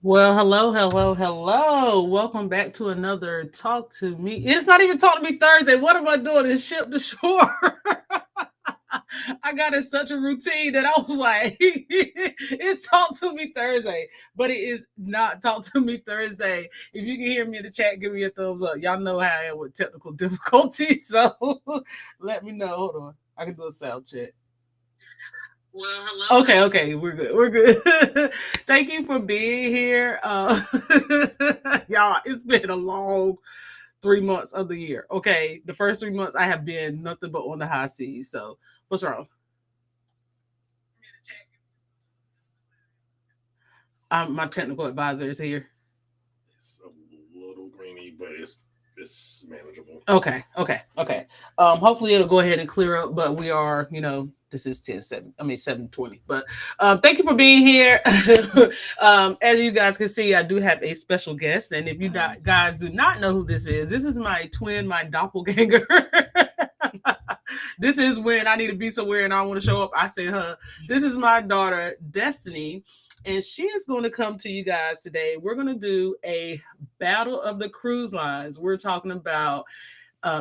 Well, hello. Welcome back to another Talk to Me. It's not even Talk to Me Thursday. What am I doing? It's Ship to Shore. I got in such a routine that I was like, it's Talk to Me Thursday. But it is not Talk to Me Thursday. If you can hear me in the chat, give me a thumbs up. Y'all know how I am with technical difficulties. So let me know. Hold on. I can do a sound check. Well, hello. Okay, we're good. We're good. Thank you for being here. Y'all, it's been a long 3 months of the year. Okay, the first 3 months I have been nothing but on the high seas. So, what's wrong? My technical advisor is here. It's a little grainy, but it's manageable. Okay. Hopefully it'll go ahead and clear up, but we are, this is 7:20. But thank you for being here. As you guys can see, I do have a special guest. And if you guys do not know who this is my twin, my doppelganger. This is when I need to be somewhere and I want to show up. I send her. This is my daughter, Destiny. And she is going to come to you guys today. We're going to do a battle of the cruise lines. We're talking about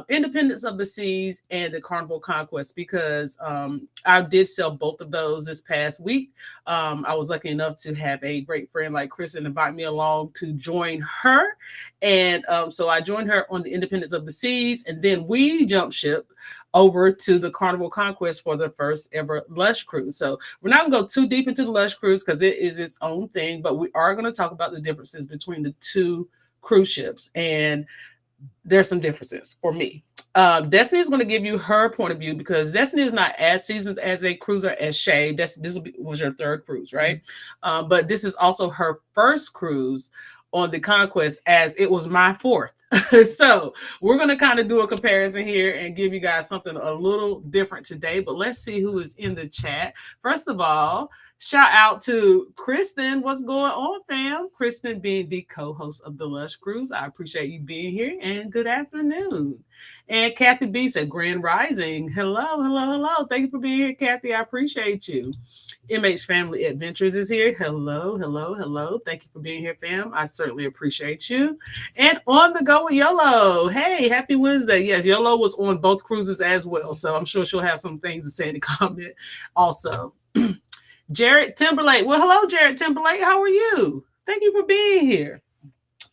Independence of the Seas and the Carnival Conquest because I did sell both of those this past week. I was lucky enough to have a great friend like Kristen invite me along to join her. And so I joined her on the Independence of the Seas, and then we jumped ship over to the Carnival Conquest for the first ever Lush cruise. So we're not going to go too deep into the Lush cruise because it is its own thing, but we are going to talk about the differences between the two cruise ships. And there's some differences for me. Destiny is going to give you her point of view because Destiny is not as seasoned as a cruiser as Shay. Was your third cruise, right? But this is also her first cruise on the Conquest, as it was my fourth. So we're going to kind of do a comparison here and give you guys something a little different today. But let's see who is in the chat. First of all, shout out to Kristen. What's going on, fam? Kristen being the co-host of the Lush Cruise. I appreciate you being here, and good afternoon. And Kathy B said, Grand Rising. Hello. Thank you for being here, Kathy. I appreciate you. MH Family Adventures is here. Hello. Thank you for being here, fam. I certainly appreciate you. And on the go with Yolo. Hey, happy Wednesday. Yes, Yolo was on both cruises as well. So I'm sure she'll have some things to say in the comment also. Jared Timberlake. Well, hello, Jared Timberlake. How are you? Thank you for being here.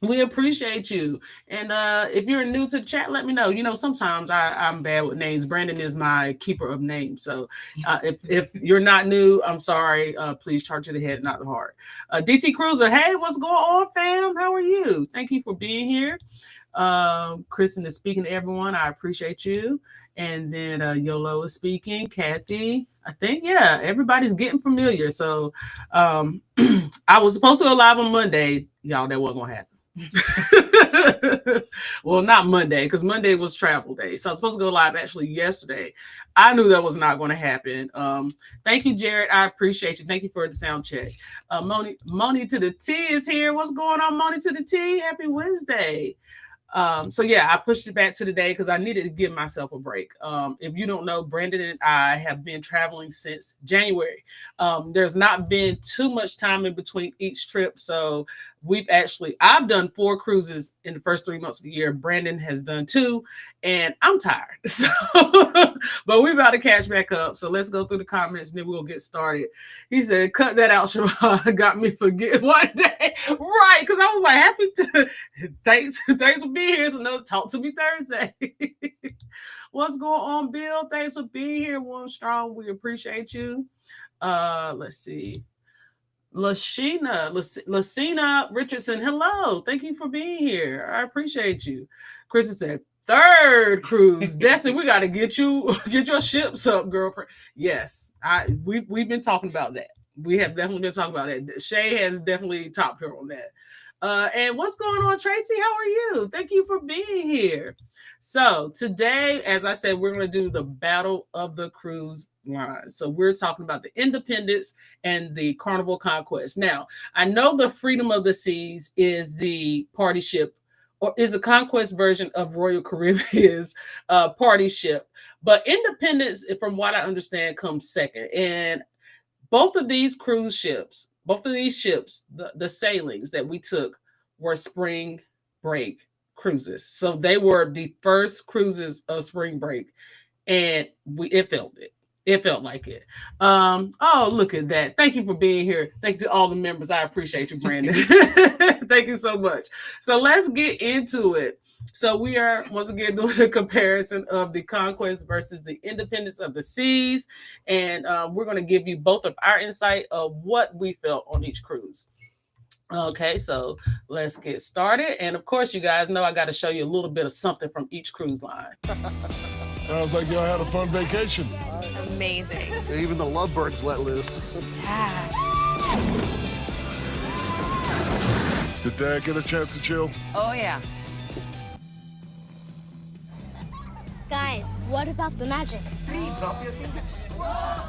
We appreciate you. And if you're new to the chat, let me know. Sometimes I'm bad with names. Brandon is my keeper of names. So if you're not new, I'm sorry. Please charge to the head, not the heart. DT Cruiser, hey, what's going on, fam? How are you? Thank you for being here. Kristen is speaking to everyone. I appreciate you. And then Yolo is speaking. Kathy, I think, yeah, everybody's getting familiar. So I was supposed to go live on Monday. Y'all, that wasn't going to happen. Well, not Monday, because Monday was travel day. So I was supposed to go live actually yesterday. I knew that was not going to happen. Thank you, Jared. I appreciate you. Thank you for the sound check. Moni to the T is here. What's going on, Moni to the T? Happy Wednesday. So yeah, I pushed it back to today because I needed to give myself a break. If you don't know, Brandon and I have been traveling since January. There's not been too much time in between each trip. So I've done 4 cruises in the first 3 months of the year. Brandon has done 2, and I'm tired. So, but we're about to catch back up. So let's go through the comments and then we'll get started. He said, cut that out, Siobhan. Got me forget one day. Right. Because I was like, happy to thanks for being here. It's another Talk to Me Thursday. What's going on, Bill? Thanks for being here. One Strong. We appreciate you. Let's see. Lashina Richardson, hello. Thank you for being here. I appreciate you. Kristen said, third cruise. Destiny, we got to get your ships up, girlfriend. Yes, we've been talking about that. We have definitely been talking about that. Shay has definitely topped her on that. And what's going on, Tracy? How are you? Thank you for being here. So today, as I said, we're going to do the Battle of the Cruise Lines. So we're talking about the Independence and the Carnival Conquest. Now, I know the Freedom of the Seas is the party ship, or is a conquest version of Royal Caribbean's party ship. But Independence, from what I understand, comes second. And both of these cruise ships, both of these ships, the sailings that we took were spring break cruises. So they were the first cruises of spring break, and it felt it. It felt like it. Oh, look at that. Thank you for being here. Thank you to all the members. I appreciate you, Brandon. Thank you so much. So let's get into it. So we are once again doing a comparison of the Conquest versus the Independence of the Seas. And we're going to give you both of our insight of what we felt on each cruise. Okay, so let's get started. And of course, you guys know I got to show you a little bit of something from each cruise line. Sounds like y'all had a fun vacation. Amazing. Even the lovebirds let loose. Dad. Did Dad get a chance to chill? Oh, yeah. Guys, what about the magic?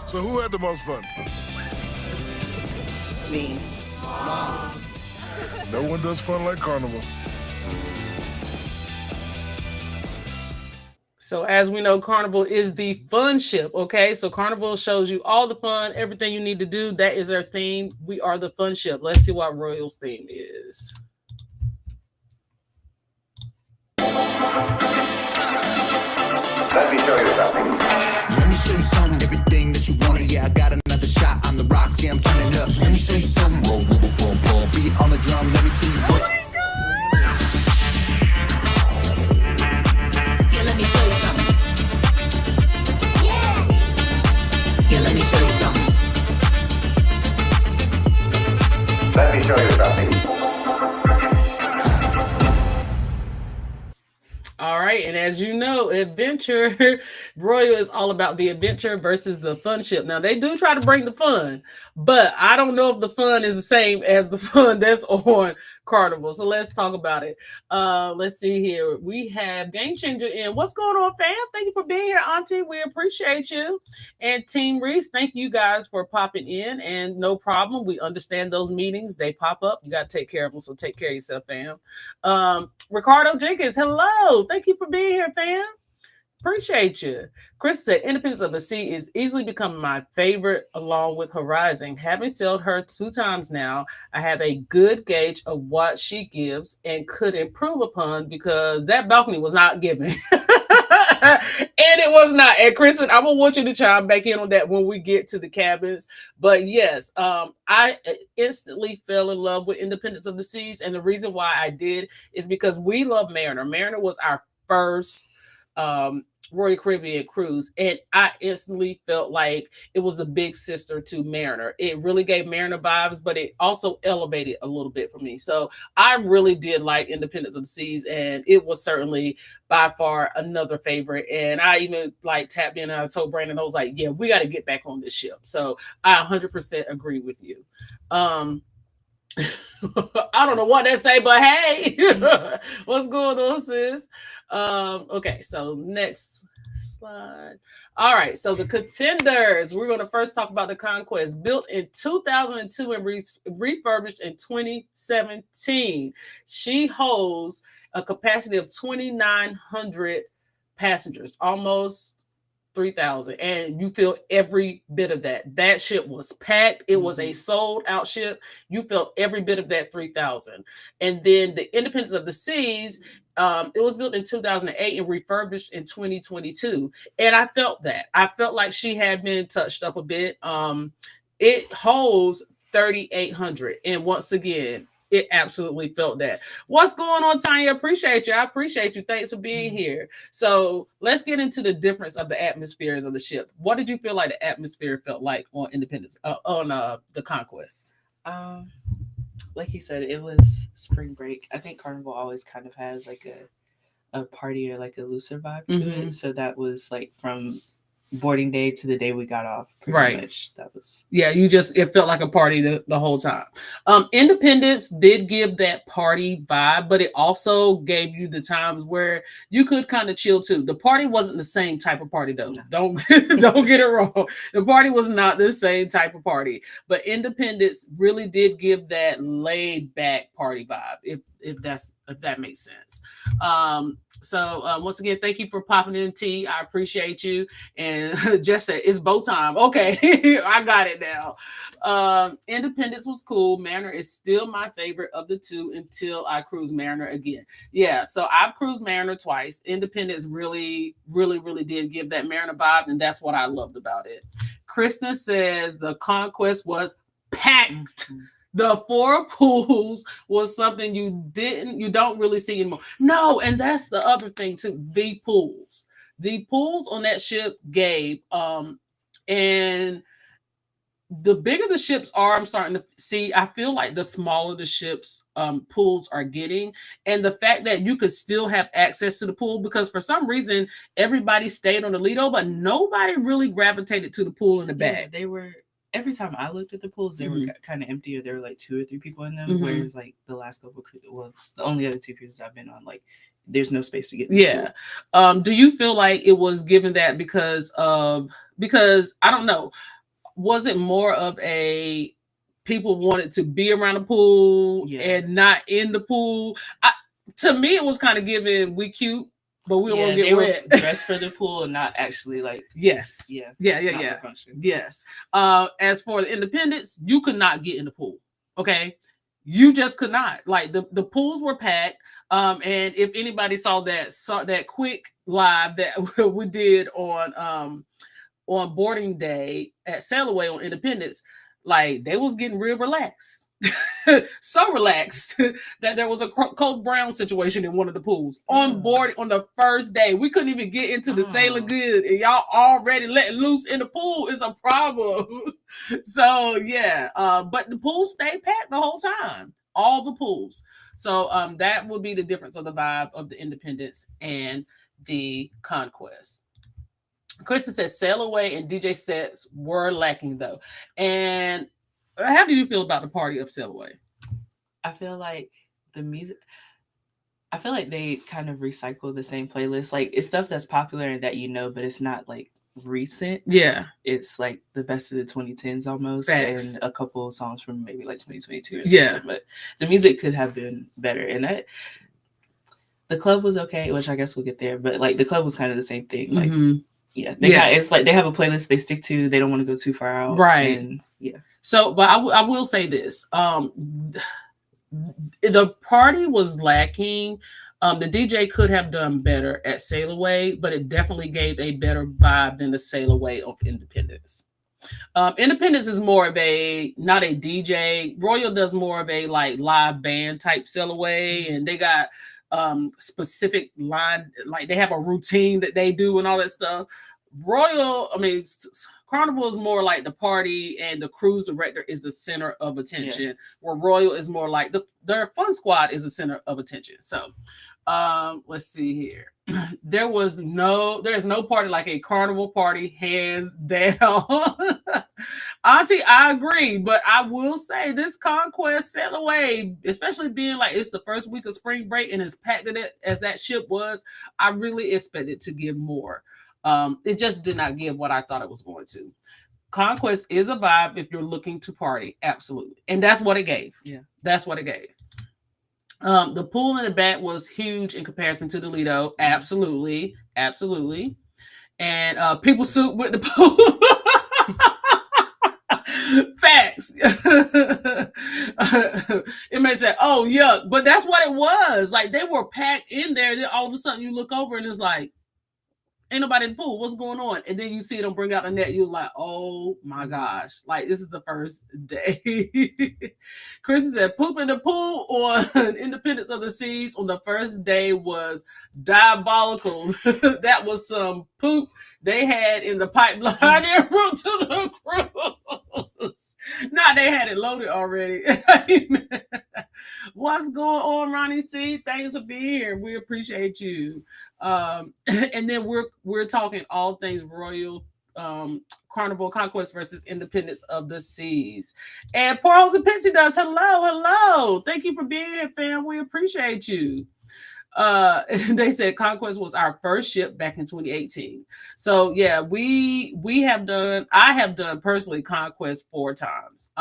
So who had the most fun? Me. No one does fun like Carnival. So as we know, Carnival is the fun ship, okay? So Carnival shows you all the fun, everything you need to do. That is our theme. We are the fun ship. Let's see what Royal's theme is. Let me show you something. Let me show you something, everything that you want. Yeah, I got another shot on the rocks. Yeah, I'm turning up. Let me show you something. Roll, roll, roll, roll. Beat on the drum. Let me tell you what. Yeah, let me show you something. Yeah, let me show you something. Let me show you something. All right, and as you know, adventure Royal is all about the adventure versus the fun ship. Now they do try to bring the fun, but I don't know if the fun is the same as the fun that's on Carnival. So let's talk about it. Let's see here. We have Game Changer in. What's going on, fam? Thank you for being here, Auntie. We appreciate you. And Team Reese, thank you guys for popping in. And no problem. We understand those meetings. They pop up. You got to take care of them. So take care of yourself, fam. Ricardo Jenkins, hello. Thank you for being here, fam. Appreciate you. Chris said, Independence of the Sea is easily becoming my favorite along with Horizon. Having sailed her 2 times now, I have a good gauge of what she gives and could improve upon because that balcony was not given. And it was not. And Kristen, I will want you to chime back in on that when we get to the cabins. But yes, I instantly fell in love with Independence of the Seas. And the reason why I did is because we love Mariner. Mariner was our first Royal Caribbean cruise, and I instantly felt like it was a big sister to Mariner. It really gave Mariner vibes, but it also elevated a little bit for me. So I really did like Independence of the Seas, and it was certainly by far another favorite. And I even like tapped in and I told Brandon, I was like, yeah, we got to get back on this ship. So I 100% agree with you. I don't know what they say, but hey, what's going on, sis? Okay, so next slide. All right, so the contenders. We're going to first talk about the Conquest, built in 2002 and refurbished in 2017. She holds a capacity of 2,900 passengers, almost 3,000, and you feel every bit of that. That ship was packed. It was a sold out ship. You felt every bit of that 3,000. And then the Independence of the Seas, it was built in 2008 and refurbished in 2022. And I felt that. I felt like she had been touched up a bit. It holds 3,800. And once again, it absolutely felt that. What's going on, Tanya? Appreciate you. I appreciate you. Thanks for being here. So let's get into the difference of the atmospheres of the ship. What did you feel like the atmosphere felt like on Independence, on the Conquest? Like you said, it was spring break. I think Carnival always kind of has like a party or like a looser vibe to it. So that was like from boarding day to the day we got off. Pretty much. That was it felt like a party the whole time. Independence did give that party vibe, but it also gave you the times where you could kind of chill too. The party wasn't the same type of party though. Don't get it wrong. The party was not the same type of party, but Independence really did give that laid back party vibe. if that makes sense. So once again, thank you for popping in, T. I appreciate you. And Jess said it's bow time. Okay, I got it now. Independence was cool. Mariner is still my favorite of the two until I cruise Mariner again. Yeah, so I've cruised Mariner twice. Independence really, really, really did give that Mariner vibe, and that's what I loved about it. Kristen says the Conquest was packed. The 4 pools was something you don't really see anymore. No, and that's the other thing too. The pools on that ship gave, and the bigger the ships are, I'm starting to see, I feel like the smaller the ships pools are getting. And the fact that you could still have access to the pool, because for some reason, everybody stayed on the Lido, but nobody really gravitated to the pool in the back. Yeah, they were, every time I looked at the pools, they were kind of empty, or there were like 2 or 3 people in them. Whereas like the last couple of the only other 2 cruises I've been on, like there's no space to get in the pool. Do you feel like it was given that because I don't know, was it more of a people wanted to be around the pool and not in the pool? To me, it was kind of given we cute, but we don't want to get wet. Were dressed for the pool and not actually like yes. As for the Independence, you could not get in the pool. Okay. You just could not. Like the pools were packed. And if anybody saw that quick live that we did on boarding day at Sail Away on Independence, like they was getting real relaxed. So relaxed that there was a Coke Brown situation in one of the pools on board on the first day. We couldn't even get into the Sailor Good, and y'all already letting loose in the pool is a problem. So yeah, but the pools stayed packed the whole time, all the pools. So that would be the difference of the vibe of the Independence and the Conquest. Kristen says Sail Away and DJ sets were lacking though. And how do you feel about the party of Sail Away? I feel like the music, I feel like they kind of recycle the same playlist. Like it's stuff that's popular and that you know, but it's not like recent. Yeah. It's like the best of the 2010s almost. Facts. And a couple of songs from maybe like 2022 or something. Yeah. But the music could have been better. And that the club was okay, which I guess we'll get there. But like the club was kind of the same thing. Like it's like they have a playlist they stick to. They don't want to go too far out. Right. And, yeah. So, but I will say this. The party was lacking. The DJ could have done better at Sail Away, but it definitely gave a better vibe than the Sail Away of Independence. Independence is more of not a DJ. Royal does more of a like live band type Sail Away, and they got specific line, like they have a routine that they do and all that stuff. Royal, Carnival is more like the party, and the cruise director is the center of attention. Where Royal is more like their fun squad is the center of attention. So, let's see here. There's no party like a Carnival party, hands down. Auntie, I agree, but I will say this Conquest Sail Away, especially being like it's the first week of spring break and as packed as that ship was, I really expected to give more. It just did not give what I thought it was going to. Conquest is a vibe if you're looking to party, absolutely, and that's what it gave. Yeah, that's what it gave. The pool in the back was huge in comparison to the Lido, absolutely, and people suit with the pool. Facts. It may say, "Oh, yuck," but that's what it was. Like they were packed in there. Then all of a sudden, you look over and it's like, ain't nobody in the pool. What's going on? And then you see them bring out the net. You're like, oh my gosh. Like, this is the first day. Chris said, poop in the pool on Independence of the Seas on the first day was diabolical. That was some poop they had in the pipeline en route to the cruise. Nah, they had it loaded already. What's going on, Ronnie C? Thanks for being here. We appreciate you. And then we're talking all things Royal Carnival Conquest versus Independence of the Seas. And Pearls and Pixie does hello. Thank you for being here, fam. We appreciate you. They said Conquest was our first ship back in 2018. So yeah, I have done personally Conquest 4 times.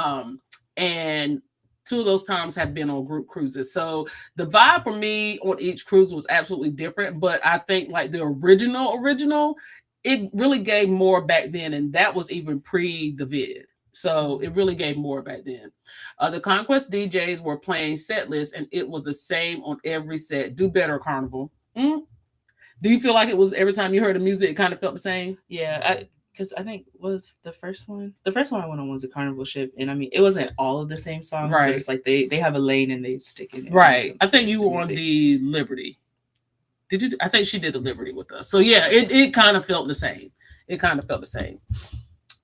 And two of those times have been on group cruises. So the vibe for me on each cruise was absolutely different. But I think like the original, it really gave more back then. And that was even pre the vid. So it really gave more back then. The Conquest DJs were playing set lists and it was the same on every set. Do better, Carnival. Do you feel like it was every time you heard the music, it kind of felt the same? Yeah, because I think was the first one I went on was a Carnival ship, and I mean it wasn't all of the same songs, right? But it's like they have a lane and they stick in it, right? I think you were on the Liberty. Did you? I think she did the Liberty with us. So yeah, it kind of felt the same. It kind of felt the same.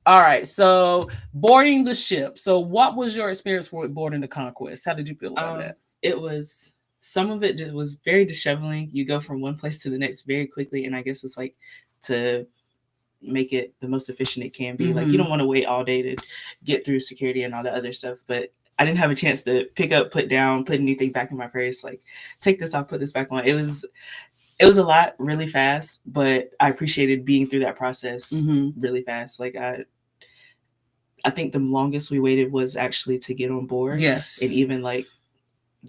All right, so boarding the ship. So what was your experience for boarding the Conquest? How did you feel about that? It was, some of it was very disheveling. You go from one place to the next very quickly, and I guess it's like to make it the most efficient it can be. Like you don't want to wait all day to get through security and all the other stuff, but I didn't have a chance to pick up, put down, put anything back in my purse, like take this off, put this back on. It was a lot really fast, but I appreciated being through that process really fast. Like I think the longest we waited was actually to get on board. Yes. And even like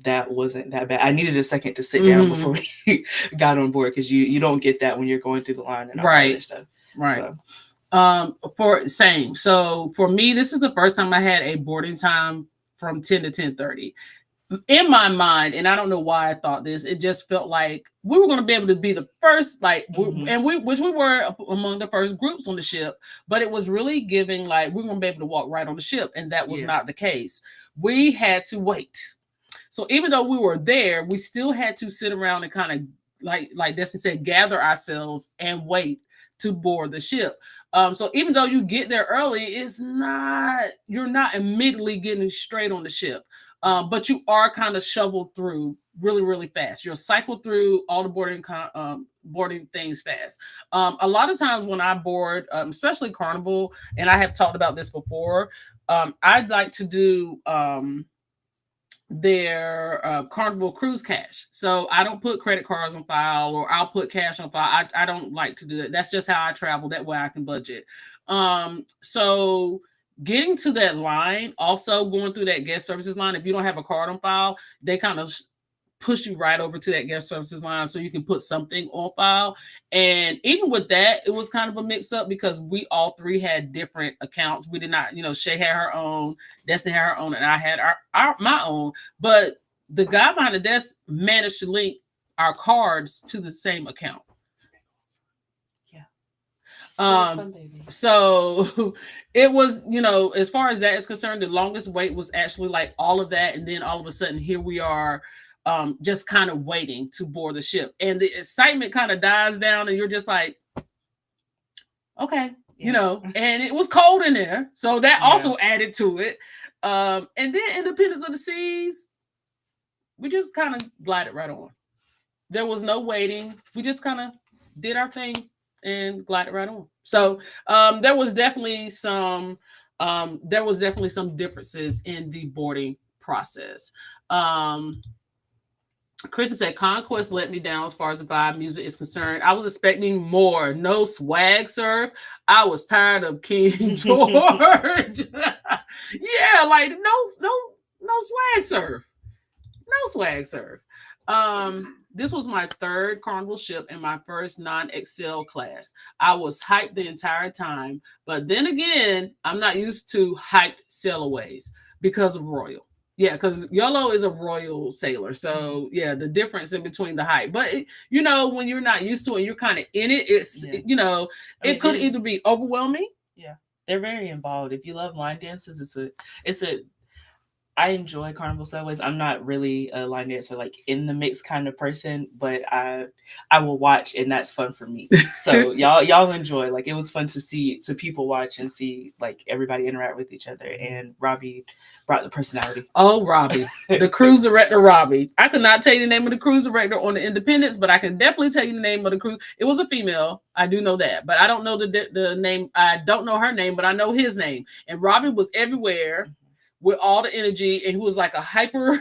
that wasn't that bad. I needed a second to sit down before we got on board, because you don't get that when you're going through the line and all that other stuff. Right. So for me, this is the first time I had a boarding time from 10 to 10:30. In my mind, and I don't know why I thought this, it just felt like we were going to be able to be the first, like, which we were among the first groups on the ship, but it was really giving like we were going to be able to walk right on the ship, and that was not the case. We had to wait. So even though we were there, we still had to sit around and kind of like Destiny said, gather ourselves and wait to board the ship. So even though you get there early, you're not immediately getting straight on the ship. But you are kind of shoveled through really, really fast. You'll cycle through all the boarding things fast. A lot of times when I board, especially Carnival, and I have talked about this before, I'd like to do their Carnival cruise cash. So I don't put credit cards on file, or I'll put cash on file. I don't like to do that. That's just how I travel. That way I can budget. So getting to that line, also going through that guest services line, if you don't have a card on file, they kind of push you right over to that guest services line so you can put something on file. And even with that, it was kind of a mix up because we all three had different accounts. We did not, Shay had her own, Destiny had her own, and I had my own. But the guy behind the desk managed to link our cards to the same account. So it was, as far as that is concerned, the longest wait was actually like all of that. And then all of a sudden here we are, just kind of waiting to board the ship, and the excitement kind of dies down and you're just like, okay, and it was cold in there. So that also added to it. And then Independence of the Seas, we just kind of glided right on. There was no waiting. We just kind of did our thing and glided right on. So there was definitely some differences in the boarding process. Kristen said, Conquest let me down as far as the vibe music is concerned. I was expecting more. No swag surf. I was tired of King George. Yeah, like no swag surf. No swag surf. This was my third Carnival ship and my first non-Excel class. I was hyped the entire time, but then again, I'm not used to hyped sailaways because of Royal. Yeah, because YOLO is a Royal sailor. So yeah, the difference in between the hype. But when you're not used to it, you're kind of in it. It's it could either be overwhelming. Yeah, they're very involved. If you love line dances, I enjoy Carnival Sailways. I'm not really a line dancer, like in the mix kind of person, but I will watch, and that's fun for me. So y'all enjoy. Like it was fun to people watch and see like everybody interact with each other. And Robbie brought the personality. Oh, Robbie, the cruise director, Robbie. I could not tell you the name of the cruise director on the Independence, but I can definitely tell you the name of the cruise. It was a female. I do know that, but I don't know the name. I don't know her name, but I know his name. And Robbie was everywhere with all the energy, and he was like a hyper,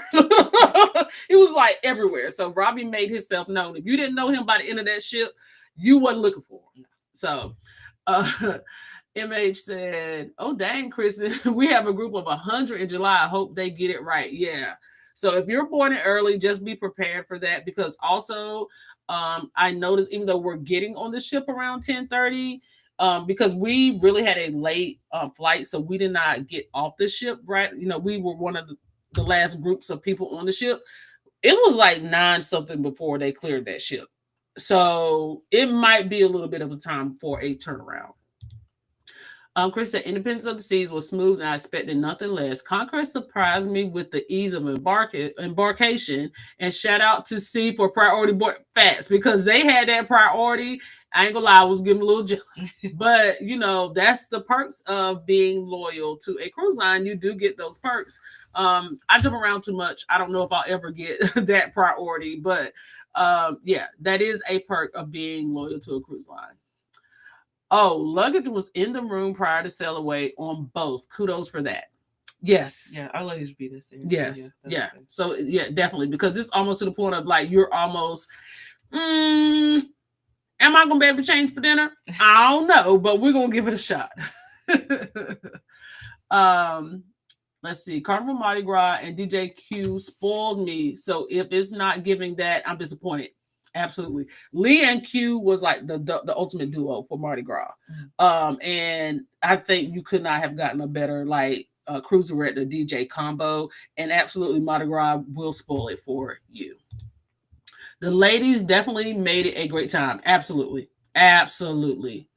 he was like everywhere. So Robbie made himself known. If you didn't know him by the end of that ship, you wasn't looking for him. So MH said, "Oh dang, Kristen, we have a group of 100 in July. I hope they get it right." Yeah. So if you're boarding early, just be prepared for that, because also I noticed, even though we're getting on the ship around 10:30, because we really had a late flight, so we did not get off the ship right. You know, we were one of the last groups of people on the ship. It was like 9 something before they cleared that ship. So it might be a little bit of a time for a turnaround. Chris said, Independence of the Seas was smooth and I expected nothing less. Conquest surprised me with the ease of embarkation. And shout out to C for priority board facts, because they had that priority. I ain't gonna lie, I was getting a little jealous. But, you know, that's the perks of being loyal to a cruise line. You do get those perks. I jump around too much. I don't know if I'll ever get that priority. But, yeah, that is a perk of being loyal to a cruise line. Oh, luggage was in the room prior to sail away on both. Kudos for that. Yes. Yeah, our luggage beat us there. Yes. So yeah. So yeah, definitely, because it's almost to the point of like you're almost. Am I gonna be able to change for dinner? I don't know, but we're gonna give it a shot. Let's see. Carnival Mardi Gras and DJ Q spoiled me. So if it's not giving that, I'm disappointed. Absolutely. Lee and Q was like the ultimate duo for Mardi Gras. And I think you could not have gotten a better like cruiserette to DJ combo. And absolutely Mardi Gras will spoil it for you. The ladies definitely made it a great time. Absolutely. Absolutely.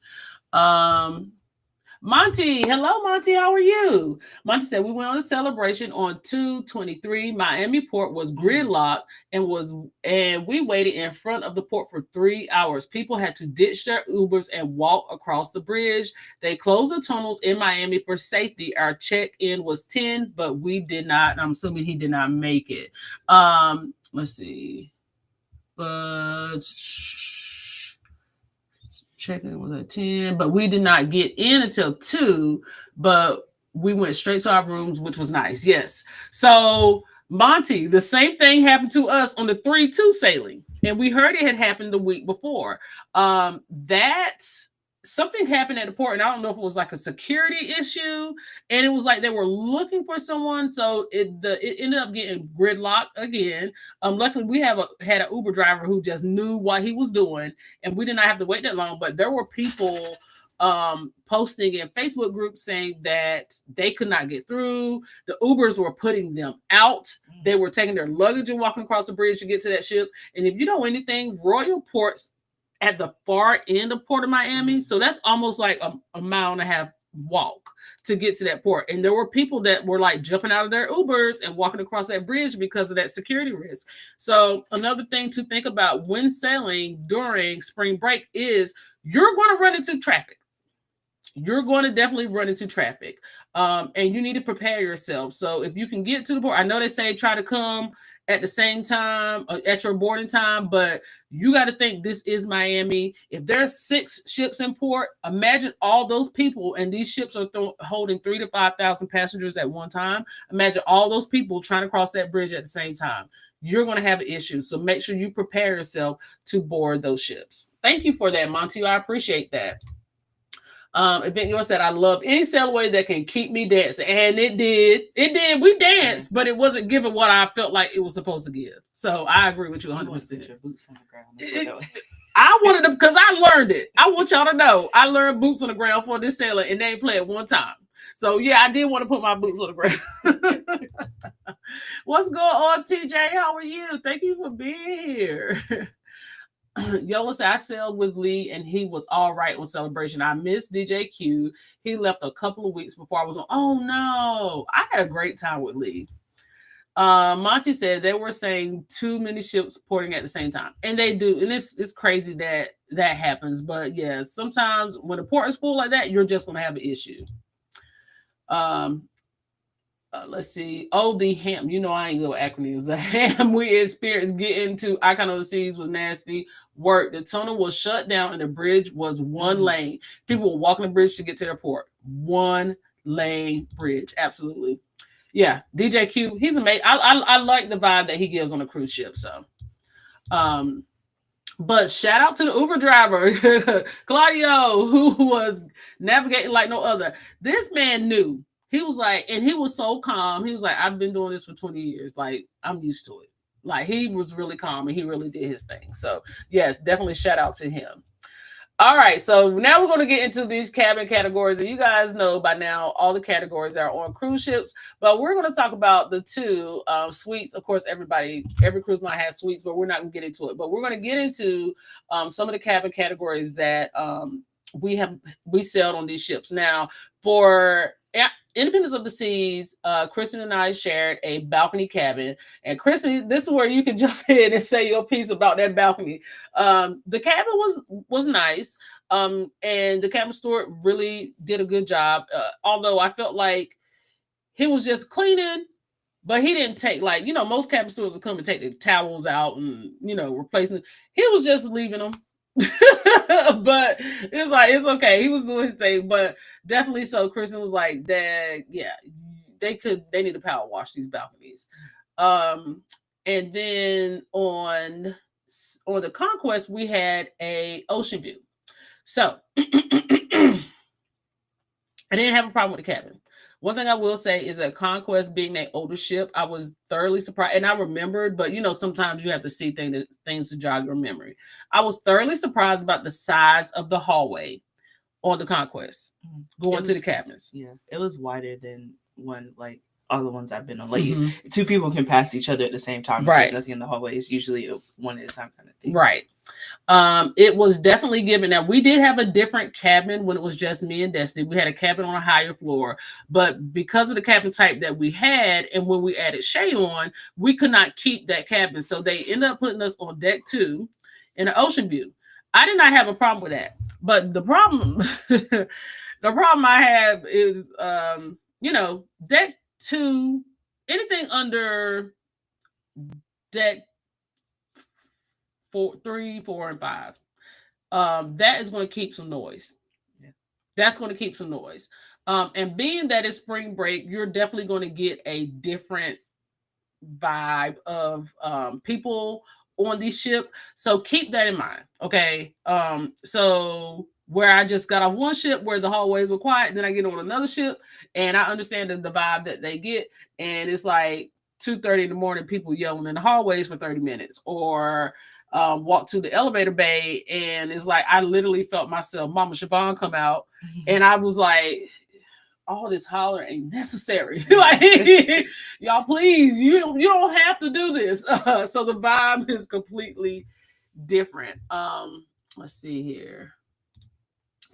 Monty, hello, Monty. How are you? Monty said we went on a celebration on 2/23. Miami Port was gridlocked and we waited in front of the port for 3 hours. People had to ditch their Ubers and walk across the bridge. They closed the tunnels in Miami for safety. Our check-in was 10, but we did not. I'm assuming he did not make it. Let's see. But check-in was at 10, but we did not get in until 2, but we went straight to our rooms, which was nice. Yes. So Monty, the same thing happened to us on the 3-2 sailing, and we heard it had happened the week before. That something happened at the port, and I don't know if it was like a security issue, and it was like they were looking for someone, so it ended up getting gridlocked again. Luckily, we had an Uber driver who just knew what he was doing, and we did not have to wait that long. But there were people posting in Facebook groups saying that they could not get through. The Ubers were putting them out. They were taking their luggage and walking across the bridge to get to that ship. And if you know anything, Royal Port's at the far end of Port of Miami. So that's almost like a 1.5 mile walk to get to that port. And there were people that were like jumping out of their Ubers and walking across that bridge because of that security risk. So another thing to think about when sailing during spring break is you're going to run into traffic. You're going to definitely run into traffic. And you need to prepare yourself. So if you can get to the port, I know they say try to come at the same time at your boarding time, but you got to think this is Miami. If there's 6 ships in port, imagine all those people, and these ships are holding 3,000 to 5,000 passengers at one time. Imagine all those people trying to cross that bridge at the same time. You're going to have issues. So make sure you prepare yourself to board those ships. Thank you for that, Monty. I appreciate that. Event Yours said, I love any sail away that can keep me dancing. And it did. It did. We danced, but it wasn't giving what I felt like it was supposed to give. So I agree with you 100%. Your boots on the ground. I wanted them because I learned it. I want y'all to know I learned boots on the ground for this sailing, and they ain't played one time. So yeah, I did want to put my boots on the ground. What's going on, TJ? How are you? Thank you for being here. Yola said, I sailed with Lee and he was all right on Celebration. I missed DJ Q. He left a couple of weeks before I was on. Oh no, I had a great time with Lee. Monty said they were saying too many ships porting at the same time. And they do. And it's crazy that happens. But yeah, sometimes when the port is full like that, you're just going to have an issue. Let's see. Oh, the ham. You know, I ain't go acronyms. The ham we experienced getting to Icon of the Seas was nasty work. The tunnel was shut down and the bridge was one lane. People were walking the bridge to get to their port. One lane bridge. Absolutely. Yeah. DJ Q, he's amazing. I like the vibe that he gives on a cruise ship. So, But shout out to the Uber driver, Claudio, who was navigating like no other. This man knew. He was like, and he was so calm. He was like, I've been doing this for 20 years. Like, I'm used to it. Like, he was really calm and he really did his thing. So, yes, definitely shout out to him. All right, so now we're going to get into these cabin categories. And you guys know by now all the categories are on cruise ships, but we're going to talk about the two suites. Of course, every cruise line has suites, but we're not going to get into it. But we're going to get into some of the cabin categories that we sailed on these ships. Now, for Independence of the Seas, Kristen and I shared a balcony cabin. And Kristen, this is where you can jump in and say your piece about that balcony. The cabin was nice. And the cabin steward really did a good job. Although I felt like he was just cleaning, but he didn't take, like, most cabin stewards will come and take the towels out and, replacing them. He was just leaving them. But it's like, it's okay. He was doing his thing, but definitely so. Kristen was like, that, yeah, they need to power wash these balconies. And then on the Conquest, we had a ocean view. So I didn't have a problem with the cabin. One thing I will say is that Conquest, being an older ship, I was thoroughly surprised. And I remembered, but sometimes you have to see things to jog your memory. I was thoroughly surprised about the size of the hallway on the Conquest going to the cabins. Yeah, it was wider than all the ones I've been on. Like, two people can pass each other at the same time. Right. There's nothing in the hallway. It's usually a one at a time kind of thing. Right. It was definitely given. Now, we did have a different cabin when it was just me and Destiny. We had a cabin on a higher floor, but because of the cabin type that we had, and when we added Shay on, we could not keep that cabin. So they ended up putting us on deck 2 in the ocean view. I did not have a problem with that. But the problem, the problem I have is, deck 2, anything under deck 3, 4, and 5, that is going to keep some noise. Yeah. That's going to keep some noise. And being that it's spring break, you're definitely going to get a different vibe of people on the ship. So keep that in mind. Okay. So where I just got off one ship where the hallways were quiet, and then I get on another ship and I understand the vibe that they get. And it's like 2:30 in the morning, people yelling in the hallways for 30 minutes, or walk to the elevator bay, and it's like I literally felt myself, Mama Siobhan, come out, and I was like, all this holler ain't necessary. Like, y'all, please, you don't have to do this. So the vibe is completely different. Let's see here.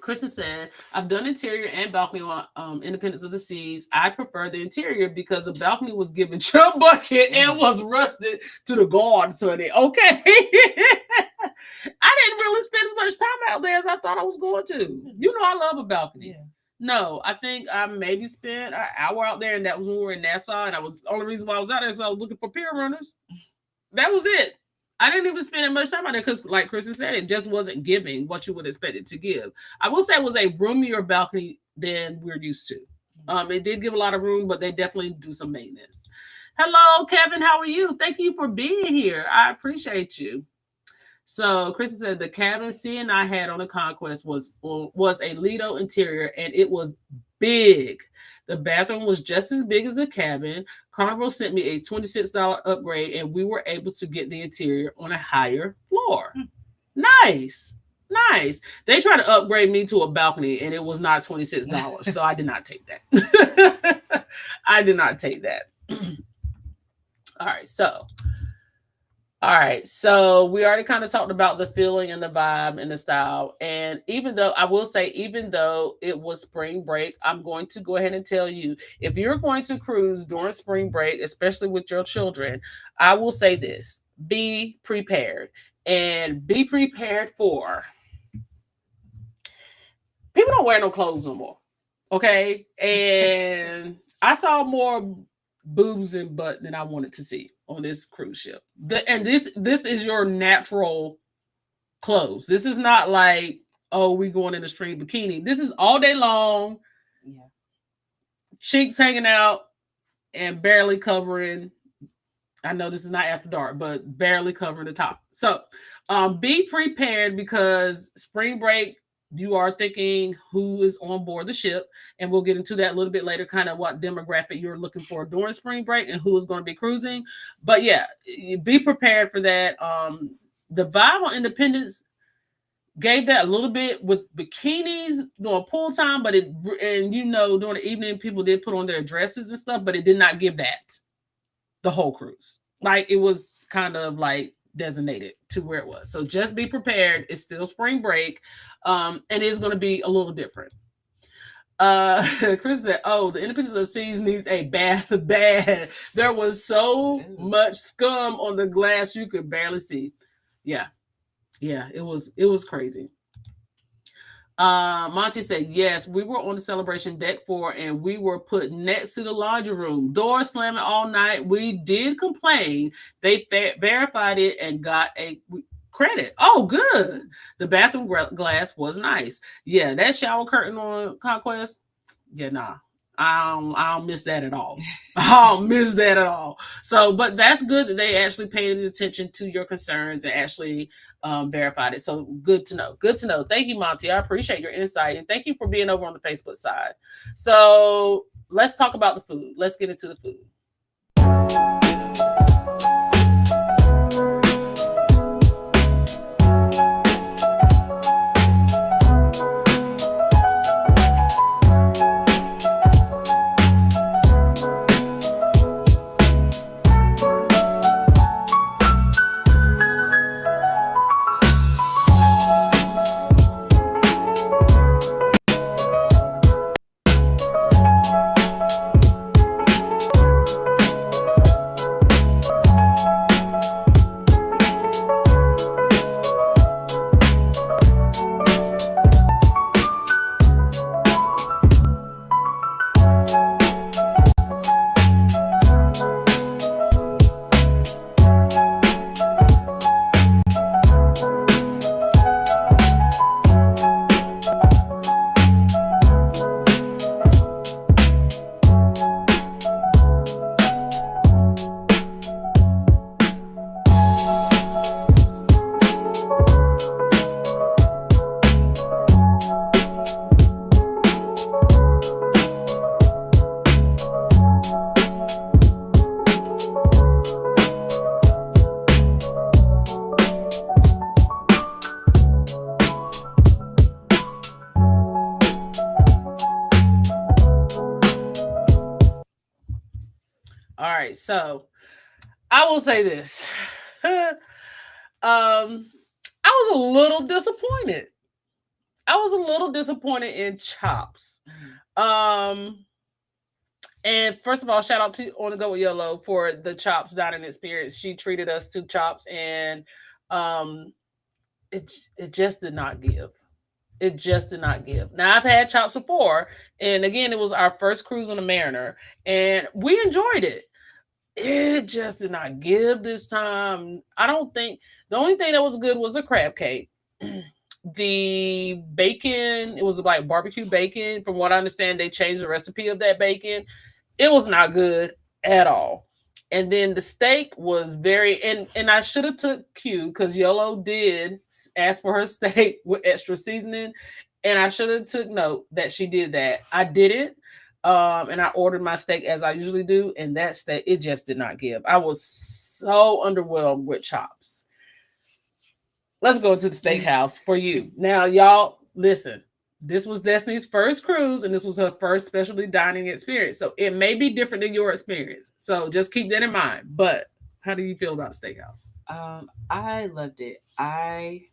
Kristen said, I've done interior and balcony on Independence of the Seas. I prefer the interior because the balcony was given chum bucket and was rusted to the guard, sonny. Okay. I didn't really spend as much time out there as I thought I was going to. I love a balcony. Yeah. No, I think I maybe spent an hour out there, and that was when we were in Nassau, and the only reason why I was out there because I was looking for pier runners. That was it. I didn't even spend that much time out there because, like Kristen said, it just wasn't giving what you would expect it to give. I will say it was a roomier balcony than we're used to. It did give a lot of room, but they definitely do some maintenance. Hello, Kevin. How are you? Thank you for being here. I appreciate you. So Kristen said the cabin C and I had on the Conquest was a Lido interior, and it was big. The bathroom was just as big as the cabin. Carnival sent me a $26 upgrade, and we were able to get the interior on a higher floor. Nice. They tried to upgrade me to a balcony, and it was not $26, so I did not take that. I did not take that. All right, so we already kind of talked about the feeling and the vibe and the style. And even though it was spring break, I'm going to go ahead and tell you, if you're going to cruise during spring break, especially with your children, I will say this: be prepared, and be prepared for people don't wear no clothes no more. Okay. And I saw more boobs and butt than I wanted to see on this cruise ship. And this is your natural clothes. This is not like, oh, we going in a string bikini. This is all day long. Yeah. Cheeks hanging out and barely covering. I know this is not after dark, but barely covering the top. So Be prepared because spring break, you are thinking who is on board the ship, and we'll get into that a little bit later, kind of what demographic you're looking for during spring break and who is going to be cruising. But yeah, be prepared for that. The vibe on Independence gave that a little bit with bikinis during pool time, but during the evening people did put on their dresses and stuff, but it did not give that the whole cruise. Like it was kind of like designated to where it was. So just be prepared. It's still spring break. And it's going to be a little different. Chris said, "Oh, the Independence of the Seas needs a bath bad. There was so much scum on the glass you could barely see." Yeah, it was crazy. Monty said, "Yes, we were on the celebration deck 4 and we were put next to the laundry room. Door slamming all night. We did complain. They verified it and got a credit. Oh, good. The bathroom glass was nice. Yeah, that shower curtain on Conquest. Yeah, nah. I don't miss that at all. I don't miss that at all. So, but that's good that they actually paid attention to your concerns and actually verified it. So good to know. Good to know. Thank you, Monty. I appreciate your insight. And thank you for being over on the Facebook side. So let's talk about the food. Let's get into the food. All right, so I will say this. I was a little disappointed. In Chops. And first of all, shout out to On the Go with Yolo for the Chops dining experience. She treated us to Chops, and it just did not give. It just did not give. Now, I've had Chops before, and again, it was our first cruise on the Mariner, and we enjoyed it. It just did not give this time. I don't think the only thing that was good was a crab cake. The bacon, it was like barbecue bacon. From what I understand, they changed the recipe of that bacon. It was not good at all. And then the steak was and I should have took Q because Yolo did ask for her steak with extra seasoning. And I should have took note that she did that. I didn't. And I ordered my steak as I usually do. And that steak, it just did not give. I was so underwhelmed with Chops. Let's go to the steakhouse for you. Now, y'all, listen. This was Destiny's first cruise, and this was her first specialty dining experience. So it may be different than your experience. So just keep that in mind. But how do you feel about steakhouse? I loved it. I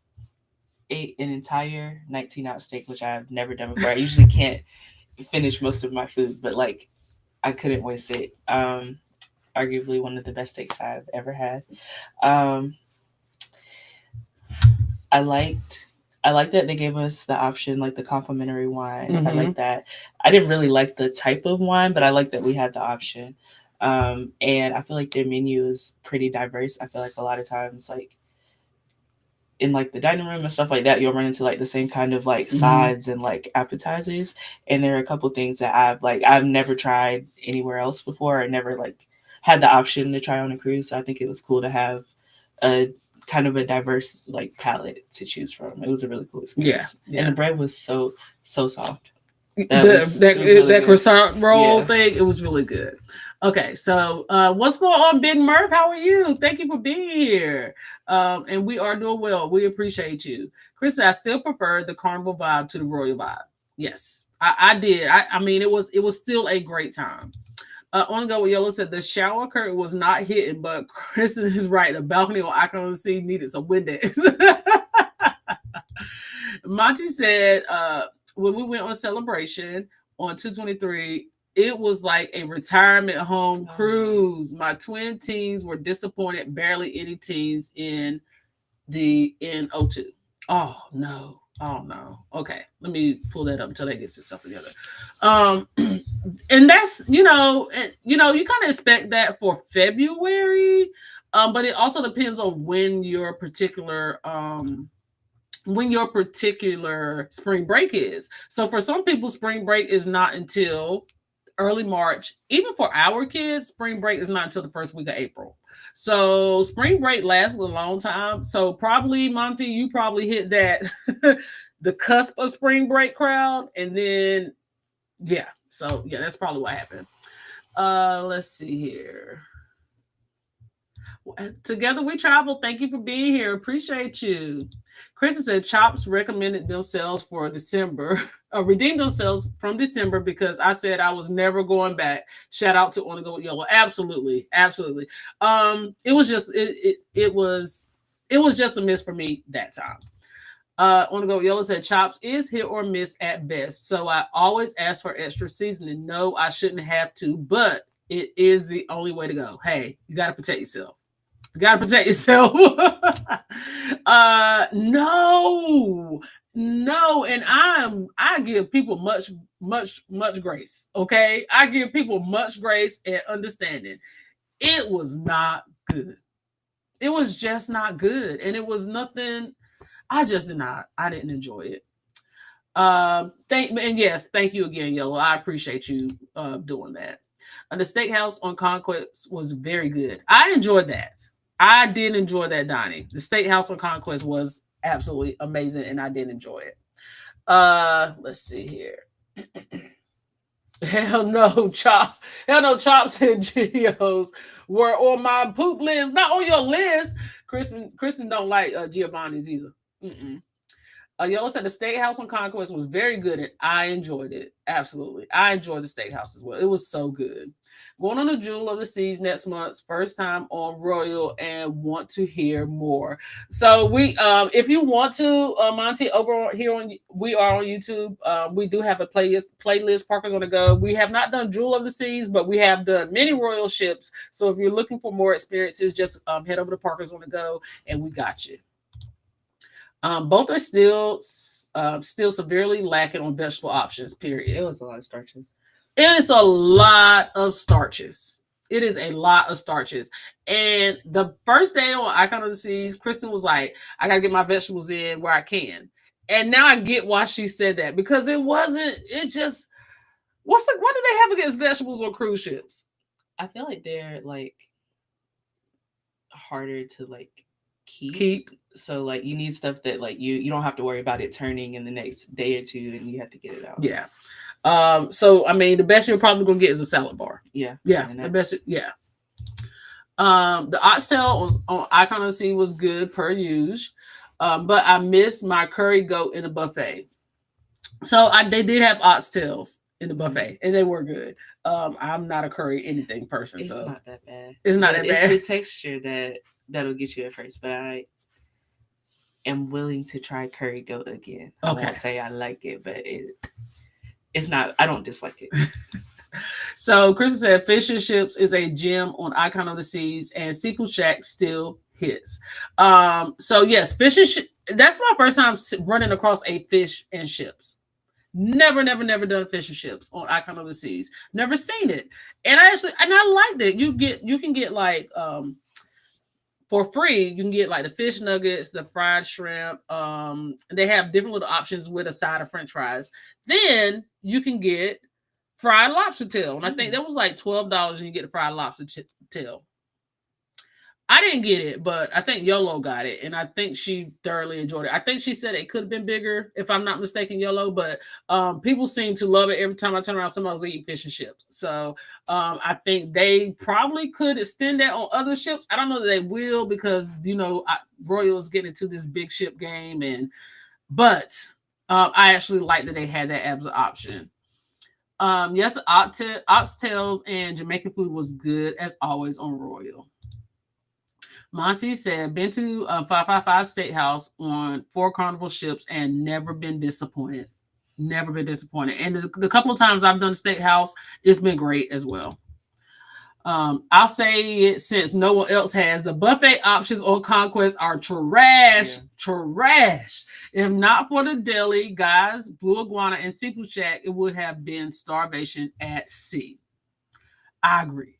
ate an entire 19-ounce steak, which I've never done before. I usually can't finish most of my food, but like I couldn't waste it. Arguably one of the best steaks I've ever had. I liked that they gave us the option, like the complimentary wine. Mm-hmm. I like that. I didn't really like the type of wine, but I like that we had the option. And I feel like their menu is pretty diverse. I feel like a lot of times, like in like the dining room and stuff like that, you'll run into like the same kind of like sides and like appetizers. And there are a couple things that I've never tried anywhere else before. I never like had the option to try on a cruise. So I think it was cool to have a kind of a diverse like palette to choose from. It was a really cool experience. Yeah. And the bread was so soft. That croissant roll Yeah. thing, it was really good. Okay, so what's going on, Big Murph? How are you? Thank you for being here. And we are doing well. We appreciate you. Chris, I still prefer the carnival vibe to the royal vibe. Yes, I did. I mean, it was still a great time. On Go with Yellow said the shower curtain was not hitting, but Kristen is right. The balcony on Icon of the Sea needed some windows. Monty said, when we went on celebration on 223, it was like a retirement home cruise. My twin teens were disappointed. Barely any teens in O2. Oh no. Okay, let me pull that up until that gets itself together. And that's you kind of expect that for February, but it also depends on when your particular spring break is. So for some people, spring break is not until early March. Even for our kids, spring break is not until the first week of April. So spring break lasts a long time. So probably, Monty, you probably hit that the cusp of spring break crowd. And then, so that's probably what happened. Let's see here. Together we travel. Thank you for being here. Appreciate you. Kristen said Chops recommended themselves for December, redeemed themselves from December because I said I was never going back. Shout out to On Go with Yellow. Absolutely. It was just a miss for me that time. On Go with Yellow said Chops is hit or miss at best. So I always ask for extra seasoning. No, I shouldn't have to, but it is the only way to go. Hey, you got to protect yourself. No, and I give people much grace. Okay, I give people much grace and understanding. It was not good. It was just not good, and it was nothing. I didn't enjoy it. Thank you again, Yellow. I appreciate you doing that. The steakhouse on Conquest was very good. I enjoyed that. I did enjoy that dining. The steakhouse on Conquest was absolutely amazing, and I did enjoy it. Let's see here. Hell no, Chops and Geos were on my poop list, not on your list. Kristen don't like Giovanni's either. Yellow said the steakhouse on Conquest was very good, and I enjoyed it. Absolutely. I enjoyed the steakhouse as well. It was so good. Going on the Jewel of the Seas next month, first time on Royal, and want to hear more. So we, if you want to, Monty, over here we are on YouTube. We do have a playlist, Parkers on the Go. We have not done Jewel of the Seas, but we have done many Royal ships. So if you're looking for more experiences, just head over to Parkers on the Go, and we got you. Both are still severely lacking on vegetable options, period. It was a lot of starches. It is a lot of starches. And the first day on Icon of the Seas, Kristen was like, I got to get my vegetables in where I can. And now I get why she said that, because why do they have against vegetables on cruise ships? I feel like they're like harder to like keep. So like you need stuff that like you don't have to worry about it turning in the next day or two, and you have to get it out. Yeah. So I mean, the best you're probably gonna get is a salad bar. Yeah. The best. Yeah. The oxtail on Icon of the Sea was good per usual, but I missed my curry goat in the buffet. So they did have oxtails in the buffet, and they were good. I'm not a curry anything person, It's so not that bad. It's not that bad. It's the texture that'll get you at first, but I am willing to try curry goat again. I won't say I like it, but it's not. I don't dislike it. So Kristen said fish and chips is a gem on Icon of the Seas, and Seafood Shack still hits. So yes, fish and that's my first time running across a fish and chips. Never done fish and chips on Icon of the Seas. Never seen it, and I liked it. You can get like for free. You can get like the fish nuggets, the fried shrimp. They have different little options with a side of French fries. Then you can get fried lobster tail, and I think that was like $12, and you get the fried lobster tail. I didn't get it, but I think Yolo got it, and I think she thoroughly enjoyed it. I think she said it could have been bigger, if I'm not mistaken, Yolo, but people seem to love it. Every time I turn around, somebody was eating fish and chips. So I think they probably could extend that on other ships. I don't know that they will because, Royal's getting into this big ship game, but I actually like that they had that as an option. Yes, oxtails and Jamaican food was good as always on Royal. Monty said, been to 555 Steakhouse on 4 Carnival ships and never been disappointed. Never been disappointed. And the couple of times I've done Steakhouse, it's been great as well. I'll say it since no one else has. The buffet options on Conquest are trash. Yeah. Trash. If not for the deli, guys, Blue Iguana, and Seafood Shack, it would have been starvation at sea. I agree.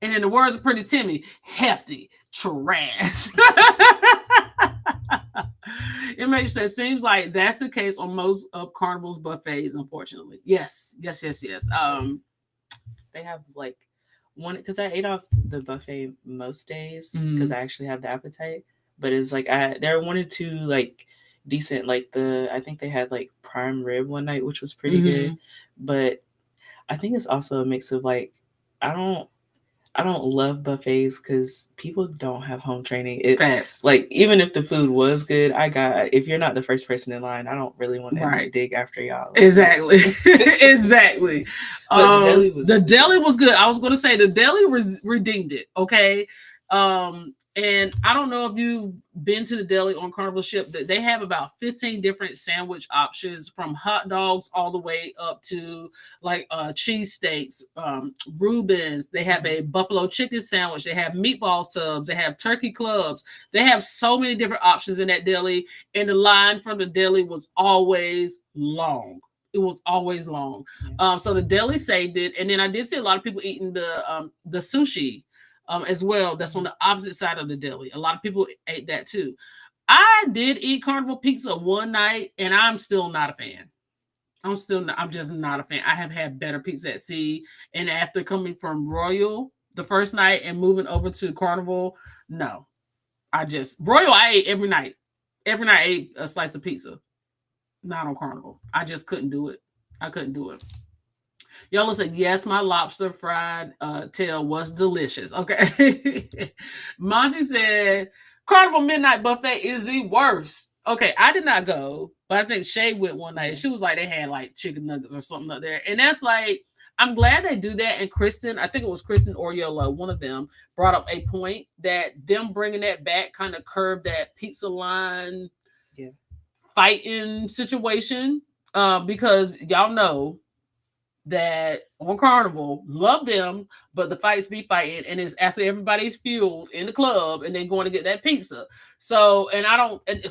And in the words of Pretty Timmy, hefty trash. It makes sense. Seems like that's the case on most of Carnival's buffets, unfortunately. Yes. They have like one, because I ate off the buffet most days because I actually have the appetite. But it's like there are 1 or 2 like decent, like I think they had like prime rib one night, which was pretty good. But I think it's also a mix of like I don't love buffets because people don't have home training. Like even if the food was good, if you're not the first person in line, I don't really want to dig after y'all. Exactly. Exactly. The deli was good. I was going to say the deli redeemed it. Okay. And I don't know if you've been to the deli on Carnival ship. They have about 15 different sandwich options, from hot dogs all the way up to like cheesesteaks, Reubens. They have a buffalo chicken sandwich. They have meatball subs. They have turkey clubs. They have so many different options in that deli. And the line from the deli was always long. It was always long. Yeah. So the deli saved it. And then I did see a lot of people eating the sushi as well. That's on the opposite side of the deli. A lot of people ate that too. I did eat Carnival pizza one night, and I'm still not a fan. I'm just not a fan. I have had better pizza at sea, and after coming from Royal the first night and moving over to Carnival, no. Royal I ate every night. Every night I ate a slice of pizza. Not on Carnival. I just couldn't do it. I couldn't do it. Y'all said, yes, my lobster fried tail was delicious. Okay. Monty said, Carnival Midnight Buffet is the worst. Okay, I did not go, but I think Shay went one night. She was like, they had like chicken nuggets or something up there. And that's like, I'm glad they do that. And Kristen, I think it was Kristen or Yola, one of them, brought up a point that them bringing that back kind of curved that pizza line fighting situation. Because y'all know that on Carnival, love them, but the fights be fighting, and it's after everybody's fueled in the club and then going to get that pizza. So, and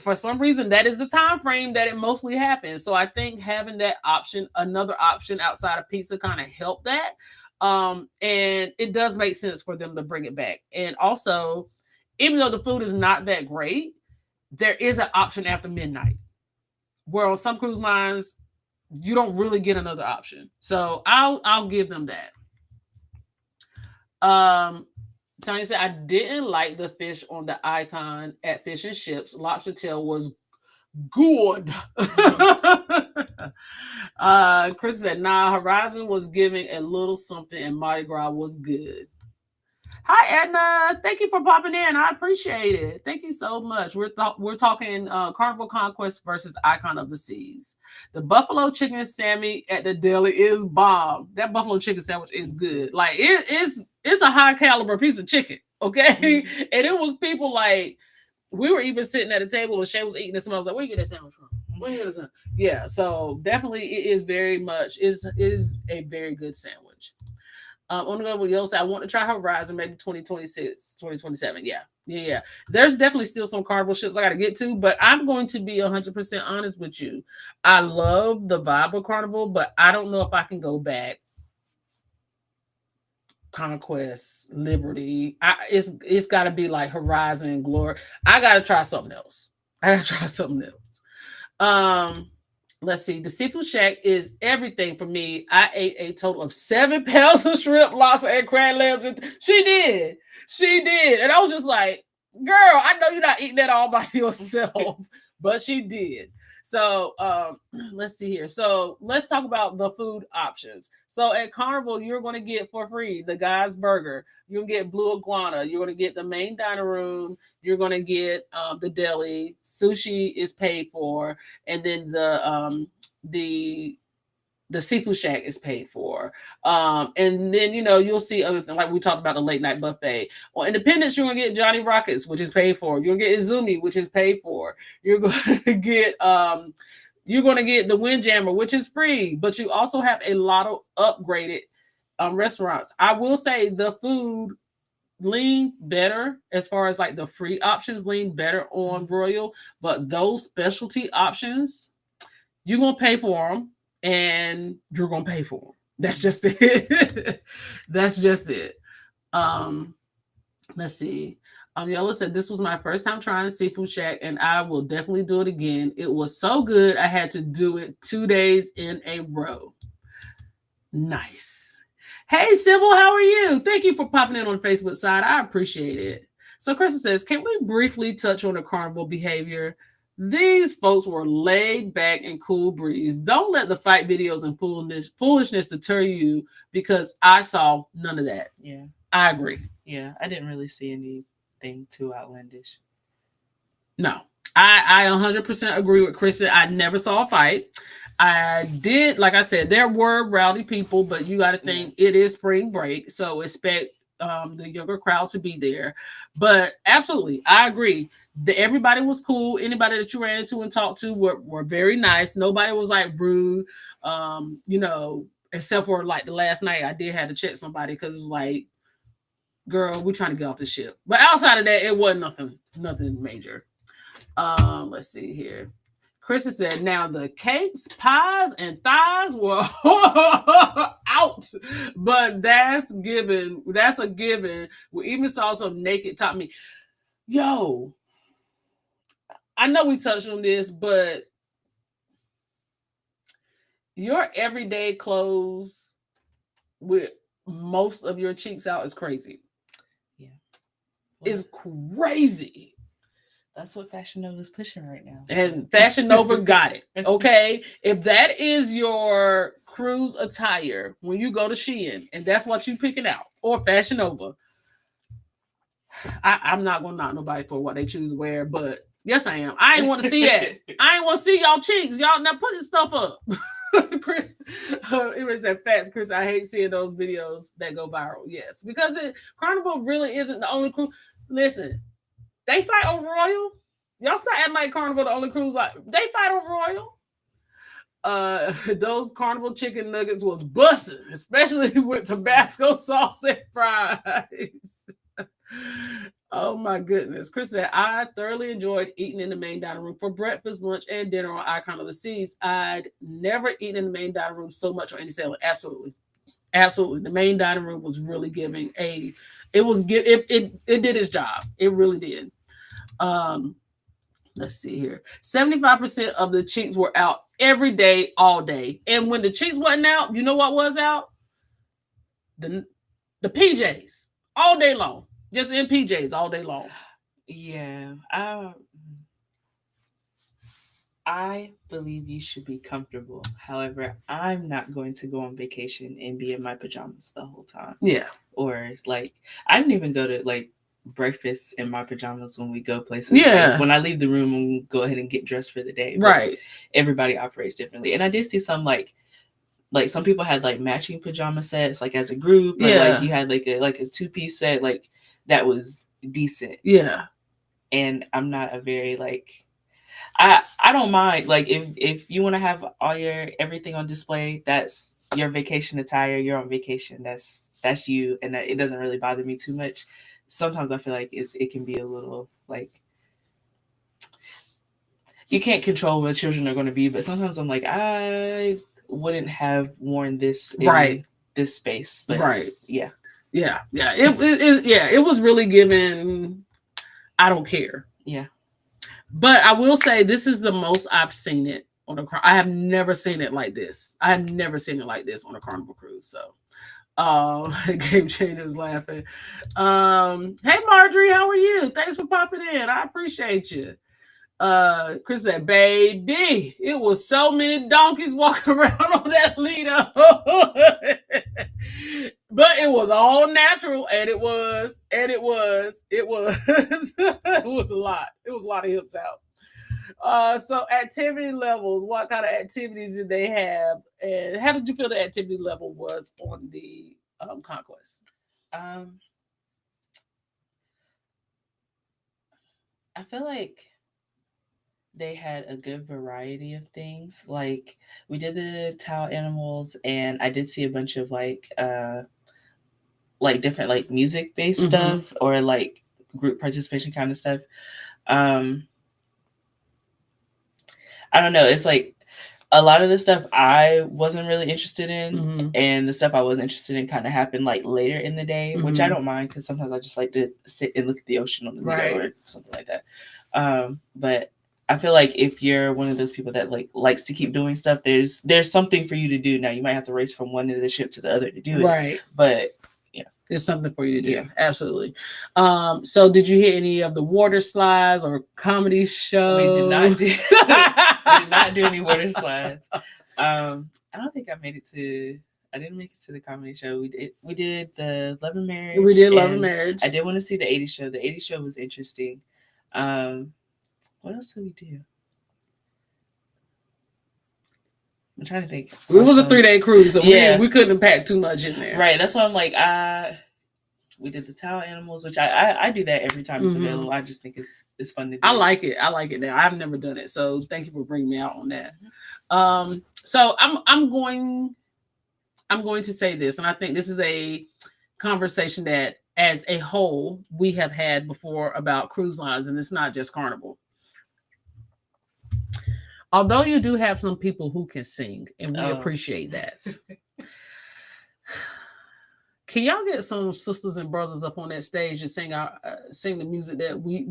for some reason, that is the time frame that it mostly happens. So I think having that option, another option outside of pizza, kind of helped that. And it does make sense for them to bring it back. And also, even though the food is not that great, there is an option after midnight, where on some cruise lines, you don't really get another option. So I'll give them that. Tony said, I didn't like the fish on the icon at Fish and Chips. Lobster tail was good. Chris said, nah, Horizon was giving a little something and Mardi Gras was good. Hi, Edna. Thank you for popping in. I appreciate it. Thank you so much. We're talking Carnival Conquest versus Icon of the Seas. The buffalo chicken Sammy at the deli is bomb. That buffalo chicken sandwich is good. Like it's a high caliber piece of chicken. Okay, and it was people like we were even sitting at a table and Shay was eating this, and I was like, "Where you get that sandwich from?" Yeah, so definitely it is very much is a very good sandwich. On the go with Yellow, I want to try Horizon, maybe 2026, 2027. Yeah. There's definitely still some Carnival ships I got to get to, but I'm going to be 100% honest with you. I love the vibe of Carnival, but I don't know if I can go back. Conquest, Liberty. It's got to be like Horizon, Glory. I got to try something else. let's see. The Seafood Shack is everything for me. I ate a total of 7 pounds of shrimp, lobster, and crab legs. She did. And I was just like, girl, I know you're not eating that all by yourself, but she did. So let's see here. So let's talk about the food options. So at Carnival, you're going to get for free the Guy's Burger. You're going to get Blue Iguana. You're going to get the main dining room. You're going to get the deli. Sushi is paid for, and then the Seafood Shack is paid for. And then, you'll see other things, like we talked about the late night buffet. On Independence, you're going to get Johnny Rockets, which is paid for. You're going to get Izumi, which is paid for. You're going to get the Windjammer, which is free, but you also have a lot of upgraded restaurants. I will say the food lean better as far as like the free options lean better on Royal, but those specialty options, you're going to pay for them. And you're gonna pay for them. That's just it. That's just it. Let's see. Yellow said this was my first time trying Seafood Shack, and I will definitely do it again. It was so good, I had to do it 2 days in a row. Nice. Hey, Sybil, how are you? Thank you for popping in on the Facebook side. I appreciate it. So Kristen says, can we briefly touch on the Carnival behavior? These folks were laid back and cool breeze. Don't let the fight videos and foolishness deter you, because I saw none of that. Yeah. I agree. Yeah. I didn't really see anything too outlandish. No. I 100% agree with Kristen. I never saw a fight. I did, like I said, there were rowdy people, but you got to think it is spring break, so expect the younger crowd to be there. But absolutely, I agree. Everybody was cool. Anybody that you ran into and talked to were very nice. Nobody was like rude, except for like the last night I did have to check somebody because it was like, girl, we're trying to get off the ship. But outside of that, it wasn't nothing major. Let's see here. Kristen said, now the cakes, pies, and thighs were out, but that's given. That's a given. We even saw some naked top meat. Yo, I know we touched on this, but your everyday clothes with most of your cheeks out is crazy. Yeah. It's crazy. That's what Fashion Nova is pushing right now. And Fashion Nova got it. Okay. If that is your cruise attire when you go to Shein, and that's what you picking out, or Fashion Nova, I'm not gonna knock nobody for what they choose to wear, but yes, I am. I ain't want to see that. I ain't want to see y'all cheeks. Y'all now put this stuff up. Chris, it said facts. Chris, I hate seeing those videos that go viral. Yes, because Carnival really isn't the only cruise. Listen, they fight over Royal. Y'all start acting like Carnival the only cruise. Like they fight over Royal. Those Carnival chicken nuggets was busting, especially with Tabasco sauce and fries. Oh my goodness. Chris said, I thoroughly enjoyed eating in the main dining room for breakfast, lunch, and dinner on Icon of the Seas. I'd never eaten in the main dining room so much on any sailor. Absolutely. Absolutely. The main dining room was really giving it did its job. It really did. Let's see here. 75% of the cheeks were out every day, all day. And when the cheeks wasn't out, you know what was out? The PJs all day long. Just in PJs all day long. Yeah. I believe you should be comfortable. However, I'm not going to go on vacation and be in my pajamas the whole time. Yeah. Or like, I didn't even go to like breakfast in my pajamas when we go places. Yeah. Like, when I leave the room and go ahead and get dressed for the day. Right. Everybody operates differently. And I did see some like some people had like matching pajama sets, like as a group. Or, like you had like a 2-piece set, like that was decent. Yeah. And I'm not a very like, I don't mind. Like if you want to have all your everything on display, that's your vacation attire. You're on vacation. That's you, and it doesn't really bother me too much. Sometimes I feel like it can be a little like you can't control what children are going to be, but sometimes I'm like I wouldn't have worn this in this space. But right. Yeah. Yeah. Yeah. It was really given. I don't care. Yeah. But I will say this is the most I've seen it on a I have never seen it like this. I have never seen it like this on a Carnival cruise. So Game Changers laughing. Hey Marjorie, how are you? Thanks for popping in. I appreciate you. Chris said, baby, it was so many donkeys walking around on that Lido. But it was all natural, and it was it was it was a lot. It was a lot of hips out. So activity levels, what kind of activities did they have? And how did you feel the activity level was on the Conquest? I feel like they had a good variety of things. Like we did the towel animals, and I did see a bunch of like different like music based stuff or like group participation kind of stuff. I don't know. It's like a lot of the stuff I wasn't really interested in, and the stuff I was interested in kind of happened like later in the day, which I don't mind because sometimes I just like to sit and look at the ocean on the Lido or something like that. But I feel like if you're one of those people that like likes to keep doing stuff, there's something for you to do. Now you might have to race from one end of the ship to the other to do it. Right. But yeah. There's something for you to do. Yeah. Absolutely. So did you hit any of the water slides or comedy shows? We did not do we did not do any water slides. I don't think I didn't make it to the comedy show. We did the Love and Marriage. We did Love and Marriage. I did want to see the 80s show. The 80s show was interesting. What else did we do? I'm trying to think. It was a 3-day cruise, so we couldn't have packed too much in there. Right. That's why I'm like, we did the towel animals, which I do that every time it's available. I just think it's fun to do. I like it. I like it now. I've never done it, so thank you for bringing me out on that. So I'm going to say this, and I think this is a conversation that, as a whole, we have had before about cruise lines, and it's not just Carnival. Although you do have some people who can sing, and we appreciate that. Can y'all get some sisters and brothers up on that stage and sing the music that we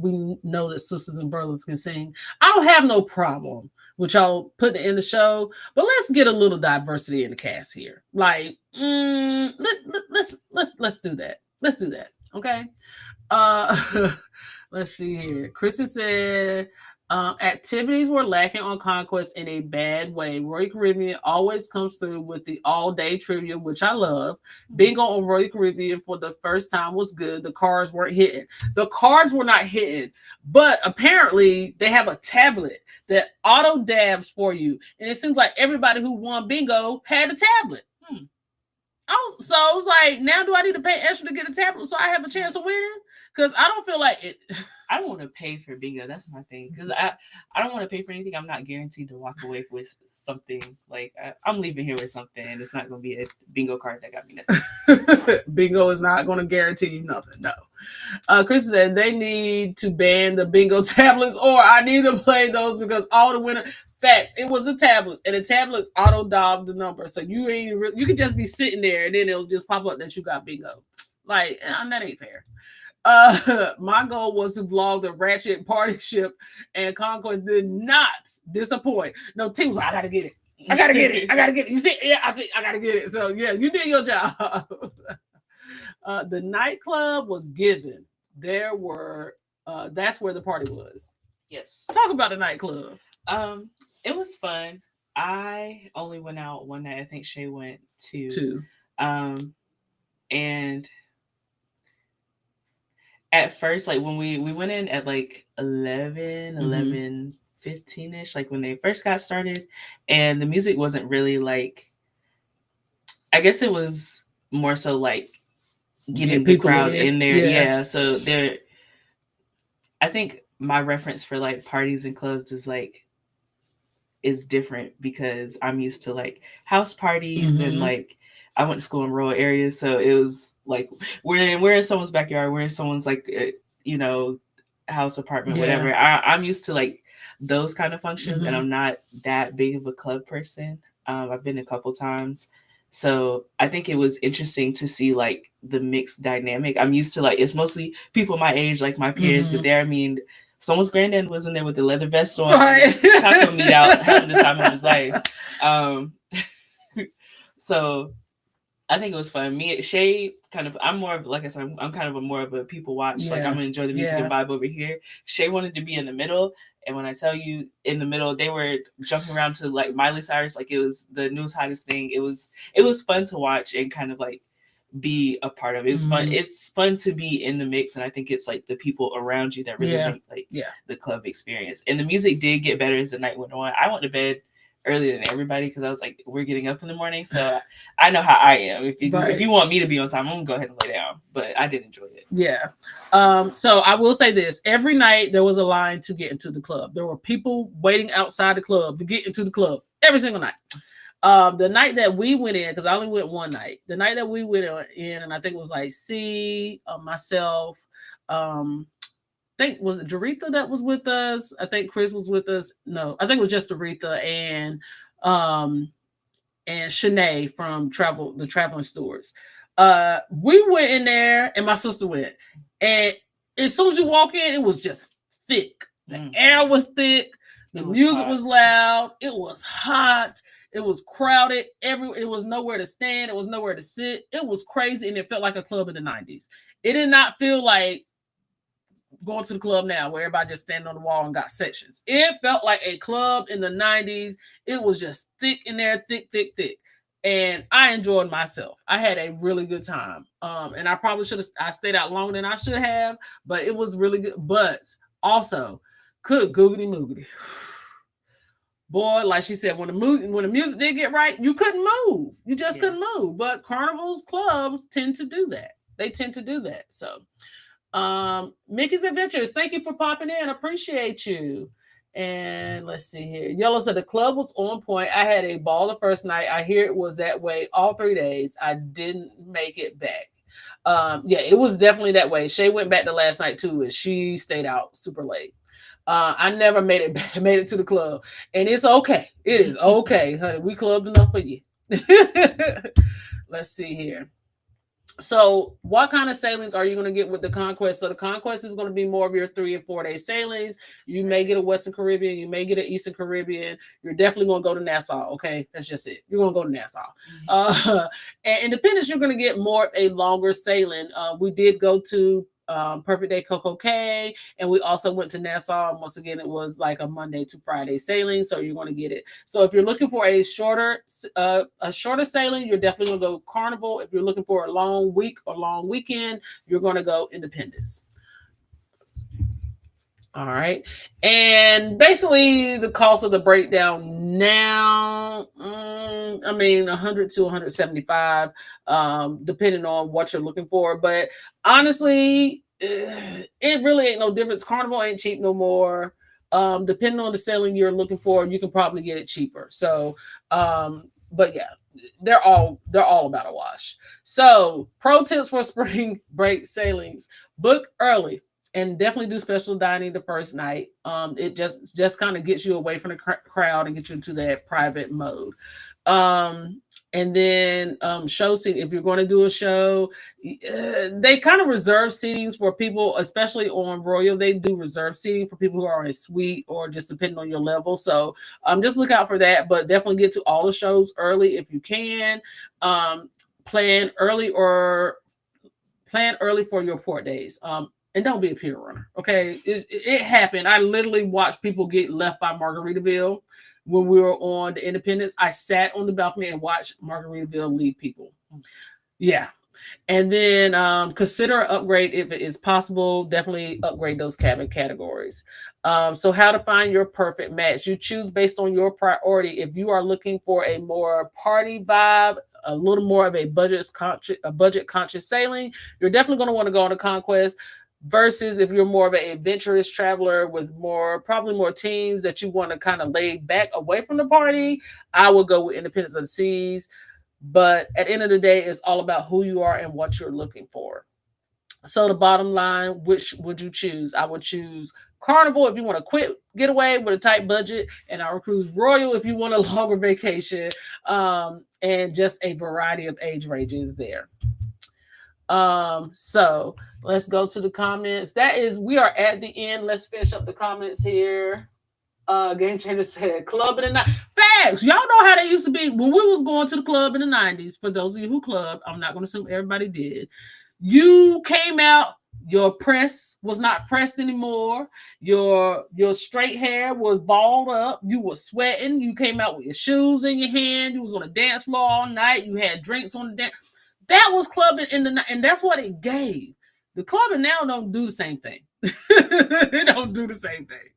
know that sisters and brothers can sing? I don't have no problem with y'all putting it in the show, but let's get a little diversity in the cast here. Like, let's do that. Let's do that. Okay. Let's see here. Kristen said, activities were lacking on Conquest in a bad way. Royal Caribbean always comes through with the all-day trivia, which I love. Bingo on Royal Caribbean for the first time was good. The cards weren't hitting. The cards were not hitting, but apparently they have a tablet that auto dabs for you. And it seems like everybody who won bingo had a tablet. Oh, so I was like, now do I need to pay extra to get a tablet so I have a chance of winning? Because I don't feel like it. I don't want to pay for bingo. That's my thing. Because I don't want to pay for anything. I'm not guaranteed to walk away with something. Like, I'm leaving here with something, and it's not going to be a bingo card that got me nothing. Bingo is not going to guarantee you nothing. No. Chris said they need to ban the bingo tablets, or I need to play those because all the winners. Facts. It was the tablets, and the tablets auto dialed the number, so you could just be sitting there, and then it'll just pop up that you got bingo. Like, that ain't fair. My goal was to vlog the Ratchet party ship, and Conquest did not disappoint. No, Tim was like, I gotta get it. I gotta get it. I gotta get it. You see? Yeah, I see. I gotta get it. So yeah, you did your job. The nightclub was given. There were. That's where the party was. Yes. Talk about the nightclub. It was fun. I only went out one night. I think Shay went two. And at first, like when we went in at like 11:15ish, like when they first got started, and the music wasn't really like, I guess it was more so like getting the crowd in there. Yeah. So I think my reference for like parties and clubs is different because I'm used to like house parties and like I went to school in rural areas, so it was like we're in someone's backyard, we're in someone's like house, apartment, whatever. I'm used to like those kind of functions, and I'm not that big of a club person. I've been a couple times, so I think it was interesting to see like the mixed dynamic. I'm used to like it's mostly people my age, like my peers, but there, I mean, someone's granddad was in there with the leather vest on, Right. taco meat out, having the time of his life. So I think it was fun. Me, Shay, I'm more of, like I said, I'm kind of more of a people watch. Like, I'm gonna enjoy the music and vibe over here. Shay wanted to be in the middle, and when I tell you in the middle, they were jumping around to like Miley Cyrus, like it was the newest hottest thing. It was fun to watch and kind of like be a part of. It was fun. It's fun to be in the mix, and I think it's like the people around you that really make like the club experience. And the music did get better as the night went on. I went to bed earlier than everybody because I was like, we're getting up in the morning, so I know how I am. If you want me to be on time, I'm gonna go ahead and lay down. But I did enjoy it. Yeah. So I will say this: every night there was a line to get into the club. There were people waiting outside the club to get into the club every single night. The night that we went in, because I only went one night. The night that we went in, and I think it was like myself. I think was it Doretha that was with us? I think Chris was with us. No, I think it was just Doretha and Shanae from the Traveling Stewards. We went in there, and my sister went. And as soon as you walk in, it was just thick. The air was thick. The music was loud. It was hot. It was crowded. It was nowhere to stand. It was nowhere to sit. It was crazy, and it felt like a club in the 90s. It did not feel like going to the club now where everybody just standing on the wall and got sections. It felt like a club in the 90s. It was just thick in there, thick. And I enjoyed myself. I had a really good time. And I probably I stayed out longer than I should have, but it was really good. But also, good googity moogity. Boy, like she said, when the music did get right, you couldn't move. You just couldn't move. But carnivals, clubs tend to do that. They tend to do that. So Mickey's Adventures, thank you for popping in. Appreciate you. And let's see here. Yellow said the club was on point. I had a ball the first night. I hear it was that way all 3 days. I didn't make it back. It was definitely that way. Shay went back the last night too, and she stayed out super late. I never made it to the club, and it's okay. It is okay, honey. We clubbed enough for you. Let's see here. So what kind of sailings are you going to get with the Conquest? So the Conquest is going to be more of your 3 and 4 day sailings. You may get a Western Caribbean. You may get an Eastern Caribbean. You're definitely going to go to Nassau. Okay. That's just it. You're going to go to Nassau. And Independence, you're going to get more of a longer sailing. We did go to Perfect Day Coco Cay, and we also went to Nassau. And once again, it was like a Monday to Friday sailing, so you're going to get it. So if you're looking for a shorter sailing, you're definitely going to go Carnival. If you're looking for a long week or long weekend, you're going to go Independence. All right. And basically the cost of the breakdown now, 100 to 175, depending on what you're looking for. But honestly, it really ain't no difference. Carnival ain't cheap no more. Depending on the sailing you're looking for, you can probably get it cheaper. So, but yeah, they're all about a wash. So pro tips for spring break sailings: book early. And definitely do special dining the first night. It just kind of gets you away from the crowd and get you into that private mode. And then show seating. If you're going to do a show, they kind of reserve seatings for people, especially on Royal. They do reserve seating for people who are in a suite or just depending on your level. So just look out for that. But definitely get to all the shows early if you can. Plan early for your port days. And don't be a pier runner, okay? It happened. I literally watched people get left by Margaritaville when we were on the Independence. I sat on the balcony and watched Margaritaville lead people. Yeah. And then consider an upgrade if it is possible. Definitely upgrade those cabin categories. So how to find your perfect match. You choose based on your priority. If you are looking for a more party vibe, a little more of a budget conscious sailing, you're definitely going to want to go on a Conquest. Versus if you're more of an adventurous traveler with probably more teens that you want to kind of lay back away from the party, I would go with Independence of the Seas. But at the end of the day, it's all about who you are and what you're looking for. So the bottom line, which would you choose? I would choose Carnival if you want a quick getaway with a tight budget, and I would choose Royal if you want a longer vacation, and just a variety of age ranges there. So let's go to the comments. We are at the end. Let's finish up the comments here. Game Changer said club in the night. Facts. Y'all know how they used to be when we was going to the club in the 90s. For those of you who club, I'm not going to assume everybody did. You came out, your press was not pressed anymore. Your straight hair was balled up. You were sweating. You came out with your shoes in your hand. You was on the dance floor all night. You had drinks on the dance. That was clubbing in the night, and that's what it gave. The clubbing now don't do the same thing. It don't do the same thing.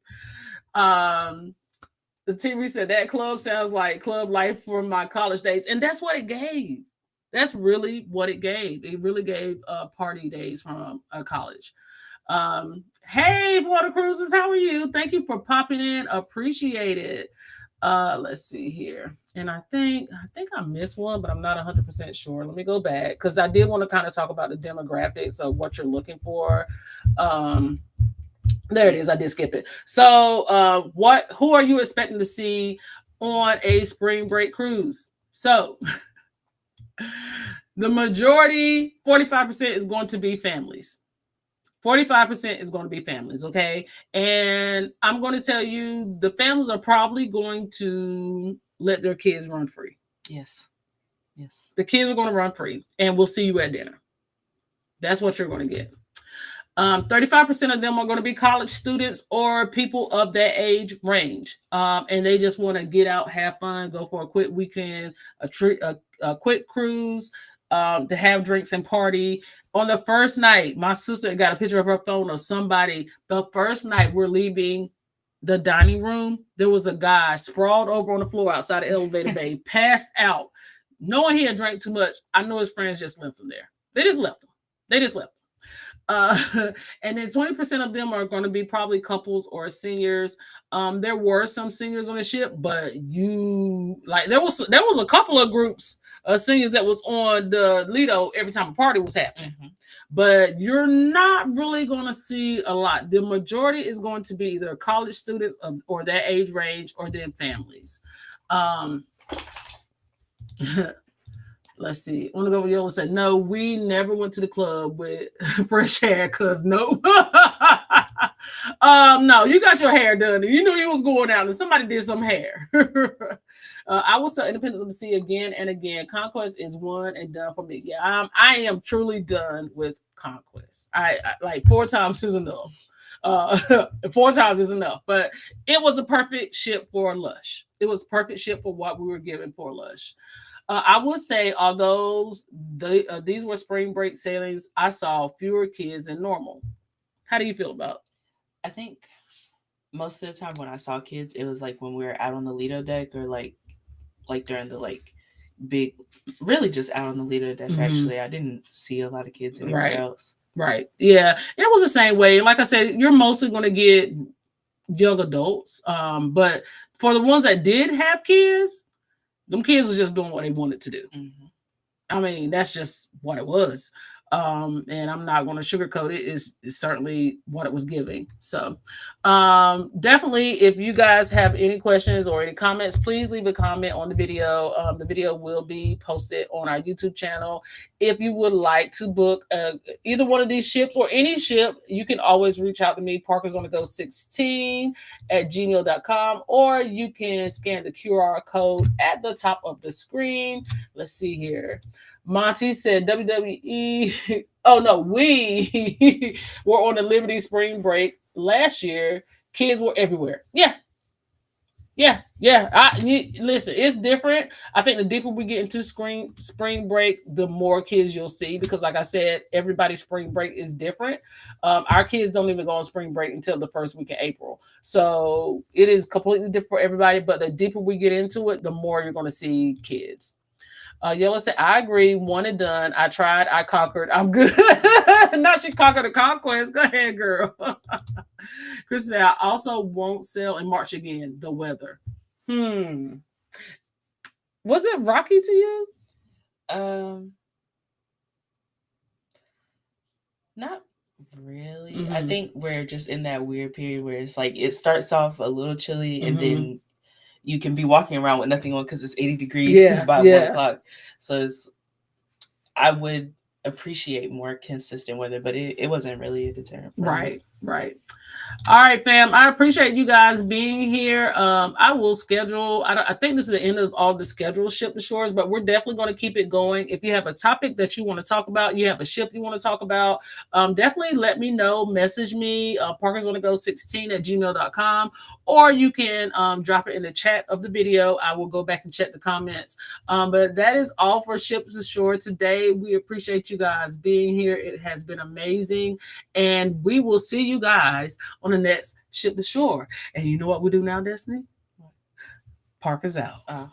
The TV said that club sounds like club life from my college days, and that's what it gave. That's really what it gave. It really gave party days from college. Hey, Water Cruises, how are you? Thank you for popping in. Appreciate it. Let's see here. And I think I missed one, but I'm not 100% sure. Let me go back because I did want to kind of talk about the demographics of what you're looking for. There it is. I did skip it. So who are you expecting to see on a spring break cruise? So the majority, 45%, is going to be families. 45% is going to be families, okay? And I'm going to tell you, the families are probably going to let their kids run free. Yes. Yes. The kids are going to run free, and we'll see you at dinner. That's what you're going to get. 35% of them are going to be college students or people of that age range. And they just want to get out, have fun, go for a quick weekend, a quick cruise, to have drinks and party. On the first night, my sister got a picture of her phone of somebody. The first night we're leaving the dining room, there was a guy sprawled over on the floor outside the elevator bay, passed out. Knowing he had drank too much, I know his friends just left him there. They just left him. And then 20% of them are going to be probably couples or seniors. There were some seniors on the ship, but there was a couple of groups of seniors that was on the Lido every time a party was happening. Mm-hmm. But you're not really going to see a lot. The majority is going to be either college students or that age range, or then families. Let's see. I want to go with Yola said, no, we never went to the club with fresh hair because no. No, you got your hair done. You knew you was going out and somebody did some hair. I will sell Independence of the Sea again and again. Conquest is one and done for me. Yeah, I am truly done with Conquest. I like 4 times is enough. 4 times is enough. But it was a perfect ship for Lush. It was a perfect ship for what we were given for Lush. I would say, although these were spring break sailings, I saw fewer kids than normal. How do you feel about it? I think most of the time when I saw kids, it was like when we were out on the Lido deck, or like during the big, really just out on the Lido deck. Mm-hmm. Actually, I didn't see a lot of kids anywhere else. Right. Yeah, it was the same way. Like I said, you're mostly going to get young adults. But for the ones that did have kids, them kids was just doing what they wanted to do. Mm-hmm. I mean, that's just what it was. And I'm not going to sugarcoat it. It's certainly what it was giving. So definitely, if you guys have any questions or any comments, please leave a comment on the video. The video will be posted on our YouTube channel. If you would like to book either one of these ships or any ship, you can always reach out to me, parkersonthego16@gmail.com, or you can scan the QR code at the top of the screen. Let's see here. Monty said WWE. Oh no, we were on the Liberty spring break last year. Kids were everywhere. Yeah. Listen, it's different. I think the deeper we get into spring break, the more kids you'll see, because like I said, everybody's spring break is different. Our kids don't even go on spring break until the first week of April. So it is completely different for everybody, but the deeper we get into it, the more you're going to see kids. Yellow said, I agree. One and done. I tried. I conquered. I'm good. Now she conquered the conquest. Go ahead, girl. Chris said, I also won't sail in March again. The weather. Was it rocky to you? Not really. Mm-hmm. I think we're just in that weird period where it's like it starts off a little chilly, and then you can be walking around with nothing on because it's 80 degrees by 1 o'clock. So I would appreciate more consistent weather, but it wasn't really a deterrent for me. Right. All right, fam. I appreciate you guys being here. I will schedule. I think this is the end of all the scheduled ship to shores, but we're definitely going to keep it going. If you have a topic that you want to talk about, you have a ship you want to talk about, definitely let me know. Message me, parkersonthego16@gmail.com, or you can drop it in the chat of the video. I will go back and check the comments. But that is all for Ships to Shore today. We appreciate you guys being here. It has been amazing, and we will see you guys on the next Ship to Shore. And you know what we do now, Destiny? Parker's out. Oh.